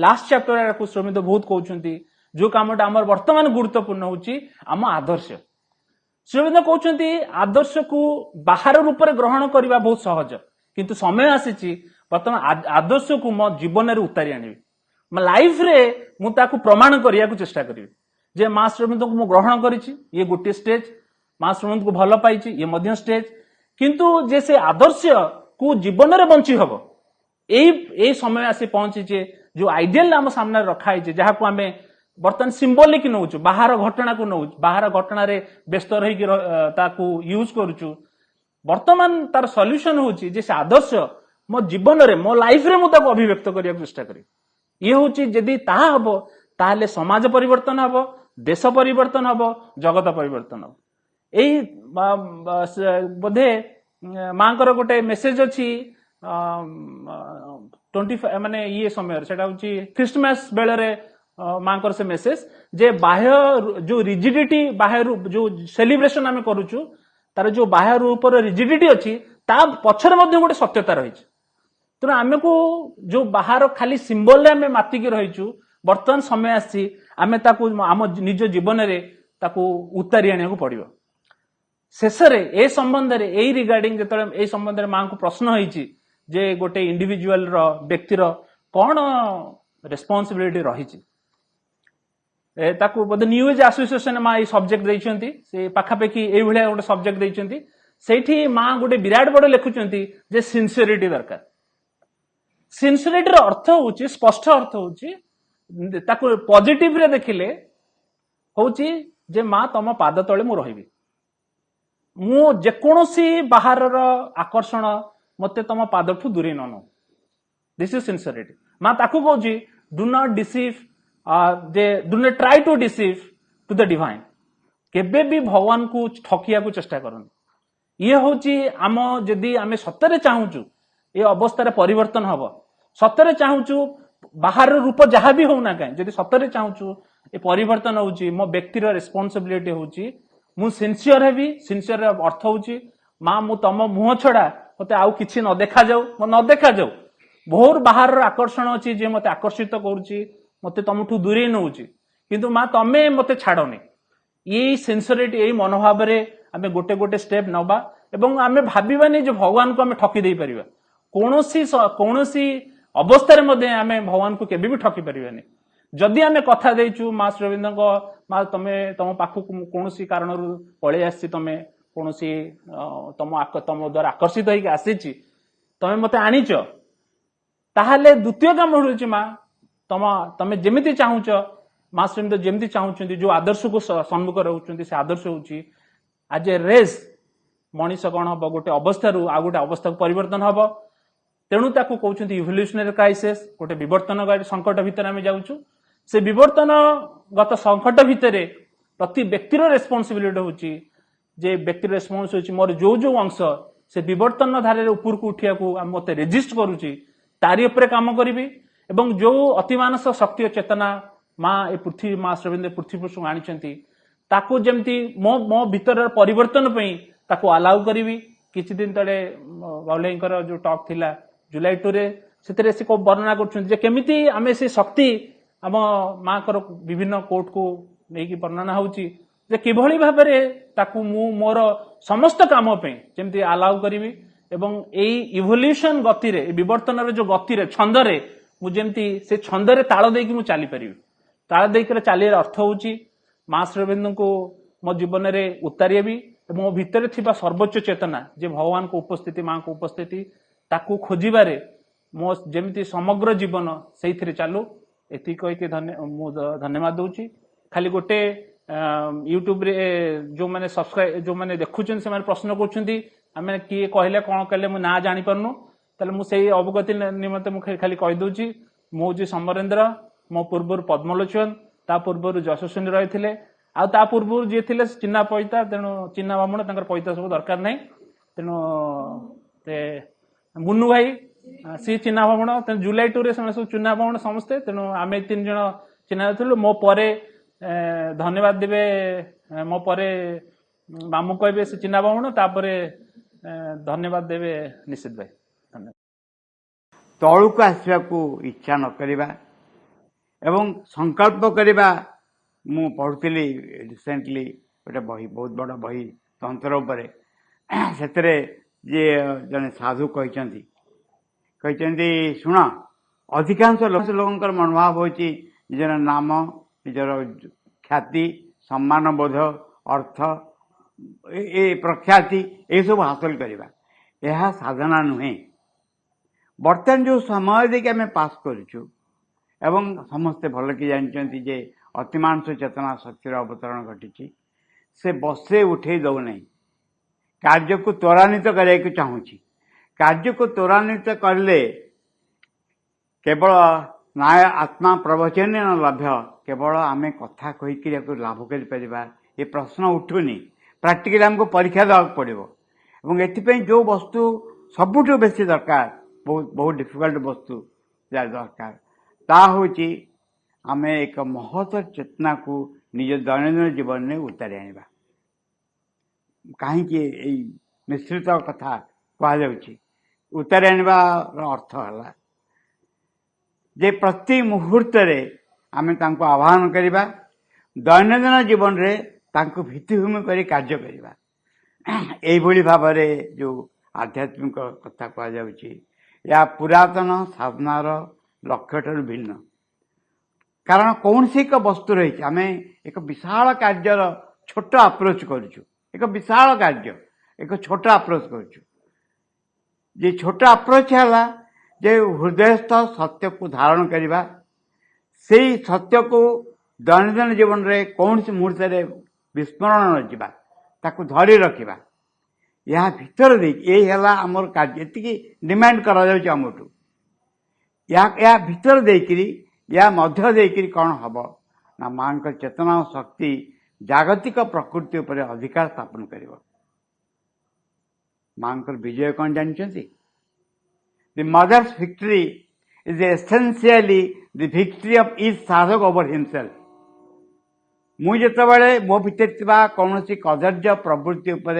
last chapter को श्रीविंद बहुत कहउछंती जो कामटा आम वर्तमान गुरुत्वपूर्ण होउची आम आदर्श श्रीविंद कहउछंती आदर्श को बाहर रूप में ग्रहण करने बहुत सहज किंतु समय आसीची वर्तमान आदर्श को मो जीवन में उतारी आनिबी मो लाइफ रे मु ताकू प्रमाण करिया को चेष्टा करिवि जे मां श्रीमंत को मु ग्रहण करिछि ये गोटे स्टेज मां श्रीमंत को भल पाइछि ये मध्य स्टेज किंतु जे से आदर्श को जीवन में बंची हबो एई समय आसी पहुंची जो आइडियल आम सामने रखा है जहाँ को आम बर्तमान सिंबलिक नौ बाहर घटना को नौ बाहर घटना रे व्यस्त रही यूज करुचु वर्तमान तार सॉल्यूशन होची जे से आदर्श मो जीवन रे मो लाइफ रे मुझे अभिव्यक्त करने चेष्टा करी ये होची जदि ताहा हबो ताहले समाज परिवर्तन हबो देश परिवर्तन हबो जगत परिवर्तन हबो एई बोधे मांकर गोटे मेसेज अछि 25 माने ये समय सेटा होची क्रिसमस बेले रे मांकर से मेसेज जे बाह्य जो रिजिडिटी बाह्य जो सेलिब्रेशन आमे करूचु तार जो बाह्य रूप रिजिडिटी अछि ता पछर मध्ये गोटे सत्यता रही तेणु आमे को जो बाहर खाली सिंबल आमे मातिकी रहीचु वर्तमान समय आसी आमे ताकू आम निज जीवन रे ताकू उतारी आने को पड़िबो शेष रे ए संबंध रे ए रिगार्डिंग जतले ए संबंध रे मां को प्रश्न होईची जे गोटे इंडिविजुअल रो व्यक्ति रो कोन रेस्पोंसिबिलिटी रहीची ताकू बोधे न्यू एज एसोसिएशन मां ए सब्जेक्ट दैछंती से पाखापेखी ए भलिया गोटे सब्जेक्ट दैछंती सेठी मां गोटे विराट बड़ लिखुचंती जे सिंसियरिटी दरकार सिंसियरिटी रो अर्थ होची स्पष्ट अर्थ होची ताकू पॉजिटिव रे देखिले होची जे मां तम पाद तळे मु रहिबी मु जेकोसी बाहर आकर्षण मते तम पादठू दूरे न दिस इज सिंसियरिटी मां ताकू कहूची do not deceive do not try to deceive to the divine केबे भी भगवान को ठकिया को चेष्टा करन ये होची आम जदि आमे सतरे चाहूचु ए अवस्था परिवर्तन हबो सतरे चाहूचु बाहर रूप जहाँ भी होना कहीं जदि सतरे चाहूचु ए परिवर्तन होची मो व्यक्तिर रेस्पोंसिबिलिटी होची मु सिंसियर हेबी सिंसियर अर्थ होची मां मु तम मुह छड़ा मते आउ किछि न देखा जाऊ न देखा जाऊ भोर बाहर आकर्षण अछि जे मते आकर्षित करूची मते तमठू दूरे नउची किंतु मां तमे मते छाडोनी ये सिंसियरिटी ए मनोभाव रे आमे गोटे गोटे स्टेप नबा एवं आमे भाबिबानी जे भगवान को आमे ठकी देई परिबा कोनोसी अवस्था रे आमे भगवान को केबे भी ठकी परिबानी जदि आमे कथा देइचु मां श्रीविंद मां तमे तम पाखु कोनोसी कारण पळे आसी तमे कोनोसी तम द्वारा आकर्षित होइके आसीची तमे मते आनीच ताहाले द्वितीय काम होउची मां तमे जेमिति चाहूच मां श्रीविंद जेमिति चाहूचंती जो आदर्श को सम्मुख रहउचंती से आदर्श होउची आज ए रेस मनीष कौन हम गोटे अवस्था रू आ गोटे अवस्था परिवर्तन हम तेणु ताकू कहते इवोल्यूशनरी क्राइसिस गोटे विवर्तन संकट भितर आम जाऊँ से विवर्तन गत संकट भितर प्रति व्यक्तिर रेस्पॉन्सिबिलिटी होची जे व्यक्तिर रेस्पॉन्स होची मोर जो जो अंश से विवर्तन धारे ऊपर को उठिया को मत रेजिस्ट करुची तारी उपरे काम करी एवं जो अतिमानस शक्ति चेतना माँ ए पृथ्वी माँ श्रीविंद पृथ्वी पृष्ठ आनी ताकू जमती मो मो भीतर परिवर्तन पई ताकू अलाउ करी किछि दिन तले बाउलेंकर जो टॉक थिला जुलाई 2 रे सेतरे से को वर्णना करछन जे केमिति आमे से शक्ति आम माँ कर विभिन्न कोर्ट को लेकिन वर्णना होची जे किभଳି भाबरे ताकू मु मोर समस्त काम पे जेमति अलाउ करी एवं एई इवोल्यूशन गति रे विवर्तन रे जो गति रे छंद रे मु जेमति से छंद रे ताळ देकी मु चाली परिबी ताळ देकी चाली अर्थ होची मां श्रीविंद को मो जीवन रे उतारिबी मो भितर थिबा सर्वोच्च चेतना जे भगवान को उपस्थिति मां को उपस्थिति ताकू खोजिबारे मो जेमिति समग्र जीवन सेइथिरे चालू एति कहिके धन्यवाद दूची खाली गोटे यूट्यूब रे जो माने सब्सक्राइब जो माने देखुछन से माने प्रश्न करछन्ती आमे किए कहले कोन कहले मु ना जानि परनु तले मु सेई अवगति निमंते मु खाली कहि दूची मु जी समरेंद्र मो पूर्व पद्मलोचन ता पूर्व यशस्विनी रही आ ता पूर्व जी थे चिन्ना पैता तेणु चिन्ना बामण पैता सब दरकार नहीं तेणु मुन्नू भाई सी चिन्हा भ्रमण तेणु जुलाई 2 रे सब चिन्हा भ्रमण समस्ते तेणु आम 3 जन चिन्हा थी मो परे धन्यवाद देवे मो परे मामू कहे से चिन्हा भ्रमण तापर धन्यवाद देवे निश्चित भाई धन्यवाद तौक आसवाक इच्छा न करिबा एवं संकल्प करवा मु पढ़ुली रिसेंटली गोटे बही बहुत बड़ बही तंत्र उपरे से जे जने साधु कहते शुण अधिकांश लोकंर मनोभाव होची निजर नाम निजर ख्याति सम्मान बोध अर्थ ए प्रख्याति ये सब हासिल करवा यह साधना नुहे बर्तमान जो समय देखिए आम पास करूँ एवं समस्ते भल कि जानते जे अतिमांस चेतना शक्तिर अवतरण घटी से बसे उठे दौना कार्य को त्वरान्वित करने चाहूँगी कार्य को त्वरान्वित करले केवल न्याय आत्मा प्रवचन न लभ्य केवल आम कथा कहीकि लाभ कर ये प्रश्न उठुनी प्राक्टिकली आमको परीक्षा देवा पड़ो एथि जो वस्तु सबुठ बेसी दरकार बहुत बहुत डिफिकल्ट वस्तु दरकार ता होची आम एक महत चेतना को निज दैनंदिन जीवन में उतारी आनिबा कहीं मिश्रित कथा कहुच्छी उतारी आनिबार अर्थ है जे प्रति मुहूर्त आम तांको आह्वान करवा दैनंदिन जीवन रे तांको भित्तिभूमि करी कार्य करवा यही भाव जो आध्यात्मिक कथा कहुच्छी या पुरातन साधनार लक्ष्य ठार भिन्न कारण कौन से एक वस्तु रही आम एक विशाल कार्यर छोट अप्रोच करुचु एक विशाल कार्य एक छोट अप्रोच करुचु जे छोट अप्रोच है जे हृदयस्थ सत्य को धारण करवा से सत्य को दैनंदिन जीवन रे कौन से मुहूर्त विस्मरण न जावा ताकू धरी रखा या भीतर देला आमर कार्य ये डिमांड करा या भीतर देकरी या मध्य देकरी कौन हम ना मां चेतना और शक्ति जागतिक प्रकृति उपर अधिकार स्थापन कर मां विजय कौन जानते the mother's victory is essentially the victory of each sadhak over himself मुझे मो भीतर कौन सी कदर्य प्रवृत्ति उपर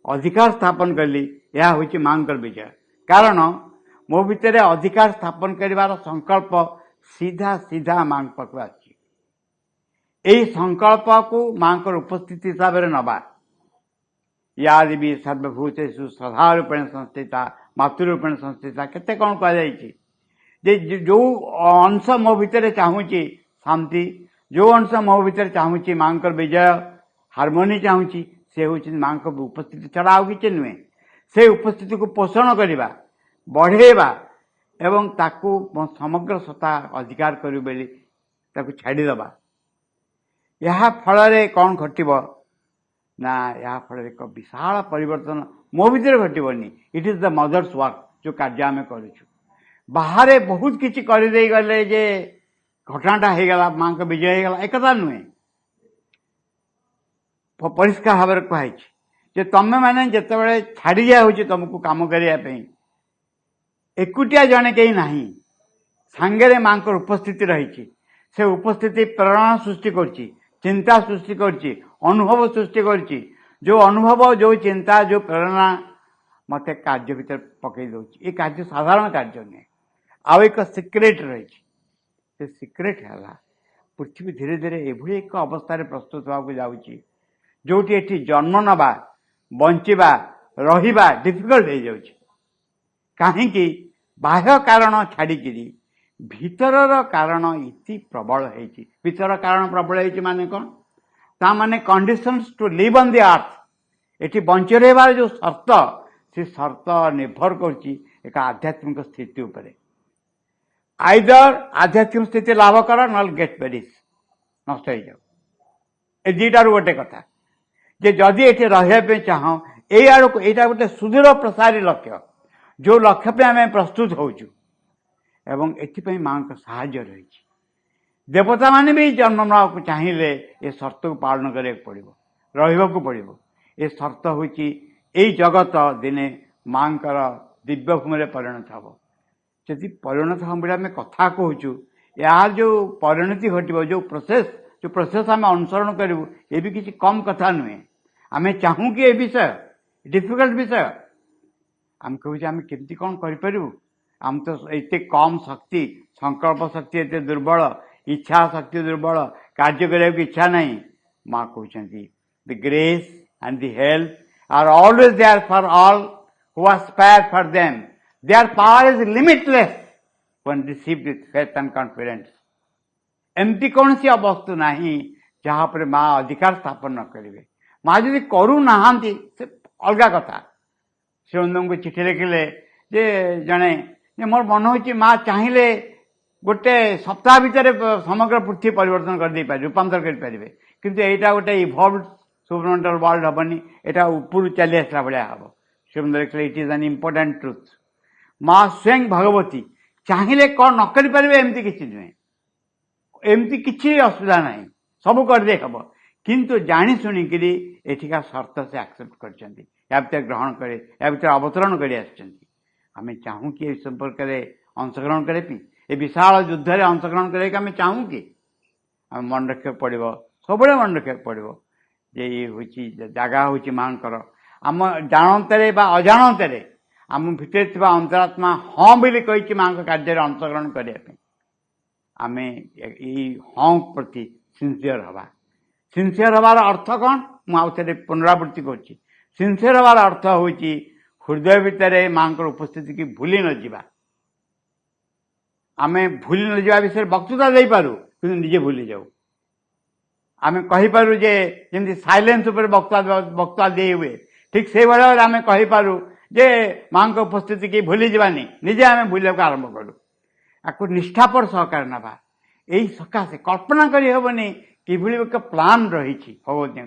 अधिकार स्थापन कली यह हूँ मां विजय कारण मो भितर अधिकार स्थापन कर संकल्प सीधा सीधा मां पाक यही संकल्प को मां उपस्थिति हिसाब से नवा या देवी सर्वभूतेषु श्रद्धा रूपेण संस्थिता मातृरूपेण संस्थिता केते कौन कहुच्छी जो अंश मो भितर चाहूँगी शांति जो अंश मो भितर चाहूँगी मां विजय हार्मोनी चाहूँगी से हूँ मां उपस्थिति छड़ा आउ कि नुहे से उपस्थिति को पोषण करवा बढ़ेवा एवं ताकू समग्र सत्ता अधिकार करू बेली ताकू छाड़ीदबा यह फल कौन घटब ना यह फल एक विशाल परिवर्तन मो भीतर घटबनी it is the mother's work जो कार्य आम करुचु बाहर बहुत किसी करदे गले जे घटनाटा हो गला मां का विजय हो गला एकथा नुहे परिष्कार भाव में कहुई जे तमें मैंने जिते छाड़ी दिया तुमको कम करने एकुटिया जड़े कहीं ना सांगे मां उपस्थिति रही से उपस्थिति प्रेरणा सृष्टि करची चिंता सृष्टि करची अनुभव सृष्टि करची जो अनुभव जो चिंता जो प्रेरणा मत कार्य भीतर पकई दौर ये कार्य साधारण कार्य नुहे आउ एक सिक्रेट रही से सिक्रेट है पृथ्वी धीरे धीरे एभली एक अवस्था प्रस्तुत होगा जाऊँगी जोटी एठी जन्म नवा बंचिबा रहिबा डिफिकल्ट हो जाउछि काहेकि बाह्य कारण छाड़िकी भीतर कारण इति प्रबल होती भीतर कारण प्रबल होती माने कौन ता माने conditions to live on the earth एठी बंची रहिबार जो शर्त से शर्त निर्भर करछि एक आध्यात्मिक स्थिति उपरे आइदर आध्यात्मिक स्थिति लाभ कर नल गेट पेरिस नष्ट हो जाओ ए दुईटार गोटे कथा जे जदि ये रहा चाह ये आड़ को यहाँ गोटे सुदूर प्रसारी लक्ष्य जो लक्ष्य पे आम प्रस्तुत होचु एवं एथि मां का साहाय्य रही देवता माने भी जन्म नाक चाहिए ये शर्त को पालन करा पड़ो रहा पड़ो ये शर्त हूँ जगत दिने मां दिव्य भूमि परिणत हम जदि परिणत हम बेले आम कथा कहूँ यार जो परिणति घटो जो प्रोसेस आम अनुसरण करूँ ये भी किसी कम कथा नुहे आम चाहूँ कि ये विषय डिफिकल्ट विषय आम कहूँ आम केमती कौन करूँ आम तो एत कम शक्ति संकल्प शक्ति एत दुर्बल इच्छा शक्ति दुर्बल कार्य करने की इच्छा नहीं माँ कहते the grace and the help are always there for all who aspire for them their power is limitless when received with faith and confidence एमती कौन सी वस्तु नहीं जहाँ पर माँ अधिकार स्थापन न करेंगे माँ जदि करू नाहांती से अलग कथा शिवनंद को चिठी लिखिले जे जड़े मोर मन हो माँ चाहिए गोटे सप्ताह भितर समग्र पृथ्वी परिवर्तन कर दे पारे रूपांतर कर पारे किंतु एटा गोटे इभल्व सुपरमेंटल वर्ल्ड हेनी यहाँ ऊपर चली आसला भाया हम शिवनंद लिखिले it is an important truth माँ स्वयं भगवती चाहिए कौन न करें एमती किसी नुहे एमती किसी असुविधा ना सब करदे हम किंतु जानी शुणिकी एठिका शर्त से एक्सेप्ट कर ग्रहण करे या भर अवतरण कर आम चाहूँ कि इस संपर्क में अंशग्रहण करे ये विशाल युद्ध में अंशग्रहण करें चाहूँ कि आम मन रखा पड़ो सब मन रखा पड़ो जे ये हूँ जगह हूँ माँ आम जानते अजाणत आम भितर अंतरात्मा हाँ बोली कही माँ कार्य अंशग्रहण करने आम हाँ प्रति सिंसियर हवा सिंसियर हबार अर्थ कौन मुझे पुनरावृत्ति कर सिंसियर हबार अर्थ हूँ हृदय भितर माँ उपस्थिति की भूली न जावा आम भूली न जावा विषय वक्तृता दे पारू कि निजे भूली जाऊ आम कहीपरू जे जमी साइलेंस उपर वक्तृता दे हुए ठीक से भाव आम कहीपरू जे माँ उपस्थिति की भूली जावानी निजे आम भूल आरंभ करूँ आपको निष्ठापर सहकार नवा यही सकाशे कल्पना करहबनी किभली एक प्लान रही भगवती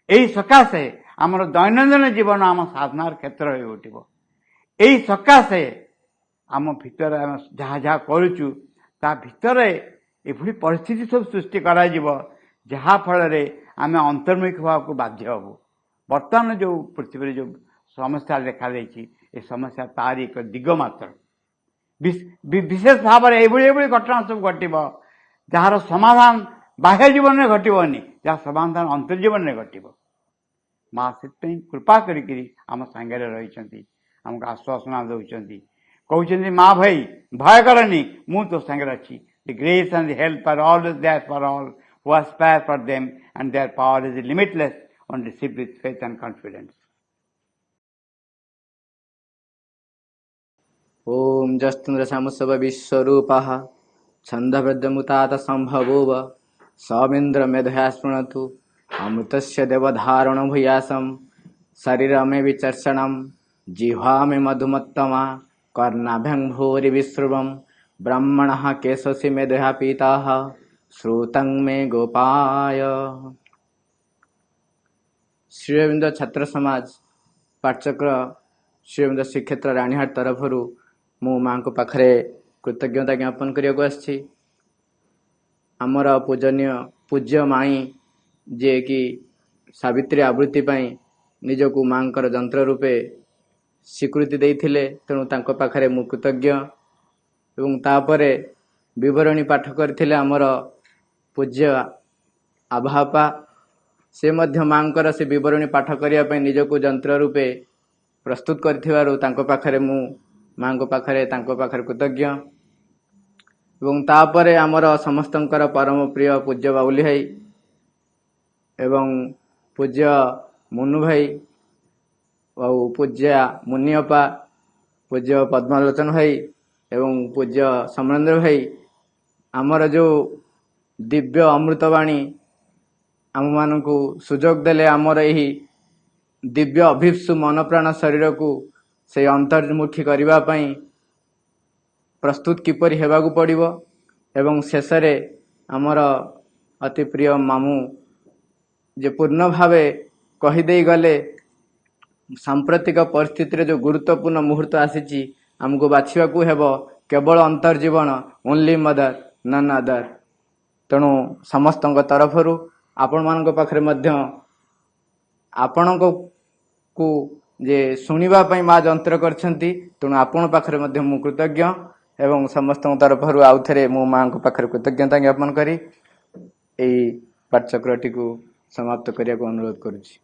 यही सकाशे आमर दैनंदिन जीवन आम साधनार क्षेत्र हो उठिब यही सकाशे आम भितर आम जहाँ जहाँ करुचु ता भितर एभली परिस्थिति सब सृष्टि करा जहाँ फल आम अंतर्मुखी होगा को बाध्य हबू बर्तमान जो पृथ्वी जो समस्या देखा ये समस्या तार एक दिग मात्र विशेष भाव में ये घटना सब घट जार समाधान बाह्य जीवन में घटनी जहाँ समाधान अंतर्जीवन में घट माँ से कृपा करी आम सांगे रही आमको आश्वासना दौरान कहते माँ भाई भय करनी मु तो सांगे अच्छी the grace and the help are always there for all who aspire for them and their power is limitless when received with faith and confidence. ओम जस्तुन्द्र सामुसव विश्वरूपः छन्दबद्धमुतात संभवोव सौमिन्द्र मेधया शृणुतु अमृतस्य देवधारण भूयासं शरीर में विचर्षणं जिह्वा में मधुमत्तमा कर्णाभ्यं भूरि विश्रुवं ब्रह्मणः केशसि मेधया पीताः श्रुतं मे गोपाय। श्री अरविंद छात्र समाज पाठचक्र श्री अरविंद श्रीक्षेत्र राणीहाट तरफरु मु माँ को पाखरे कृतज्ञता ज्ञापन करने आसी आमर पूजनीय पूज्य माई जे कि सावित्री आवृत्ति पाई निजको माँ जंत्र रूपे स्वीकृति देइथिले तेणु तांको पाखरे मु कृतज्ञ एवं तापरे विवरणी पाठ करथिले आमर पूज्य आभापा से मध्य माँ से विवरणी पाठ करने निजको जंत्र रूपे प्रस्तुत करथिबारु तांको पाखरे मु माँ को पाखरे कृतज्ञ एवं तापरे आमर समस्तंकर परम प्रिय पूज्य बाउली भाई एवं पूज्य मुनु भाई और पूज्य मुनियपा पूज्य पद्मलोचन भाई एवं पूज्य समरेंद्र भाई आमर जो दिव्य अमृतवाणी आम मानू सुजोग देले आमर यही दिव्य अभिप्सु मन प्राण शरीर को से अंतर्मुखी करबा पई प्रस्तुत किपरि हेबाकु पड़िबो एवं शेषरे आमर अति प्रिय मामू जे पूर्ण भावे कहीदे गले सांप्रतिक परिस्थिति जो गुरुत्वपूर्ण मुहूर्त आसी आमको बाछिबाकू हेबो केवल अंतर्जीवन ओनली मदर नन अदर तेणु समस्त तरफरु आपण मानक पाखरे मध्य आपण को जे सुनिबा पई माँ जंत्र करछंती तेणु आपण पाखरे मध्य मु कृतज्ञ ଏବଂ ସମସ୍ତଙ୍କ ତରଫରୁ ଆଉ ଥରେ ମୁଁ ମାଙ୍କ ପାଖରେ କୃତଜ୍ଞତା ଜ୍ଞାପନ କରି ଏହି ପାଠଚକ୍ରଟିକୁ ସମାପ୍ତ କରିବାକୁ ଅନୁରୋଧ କରୁଛି।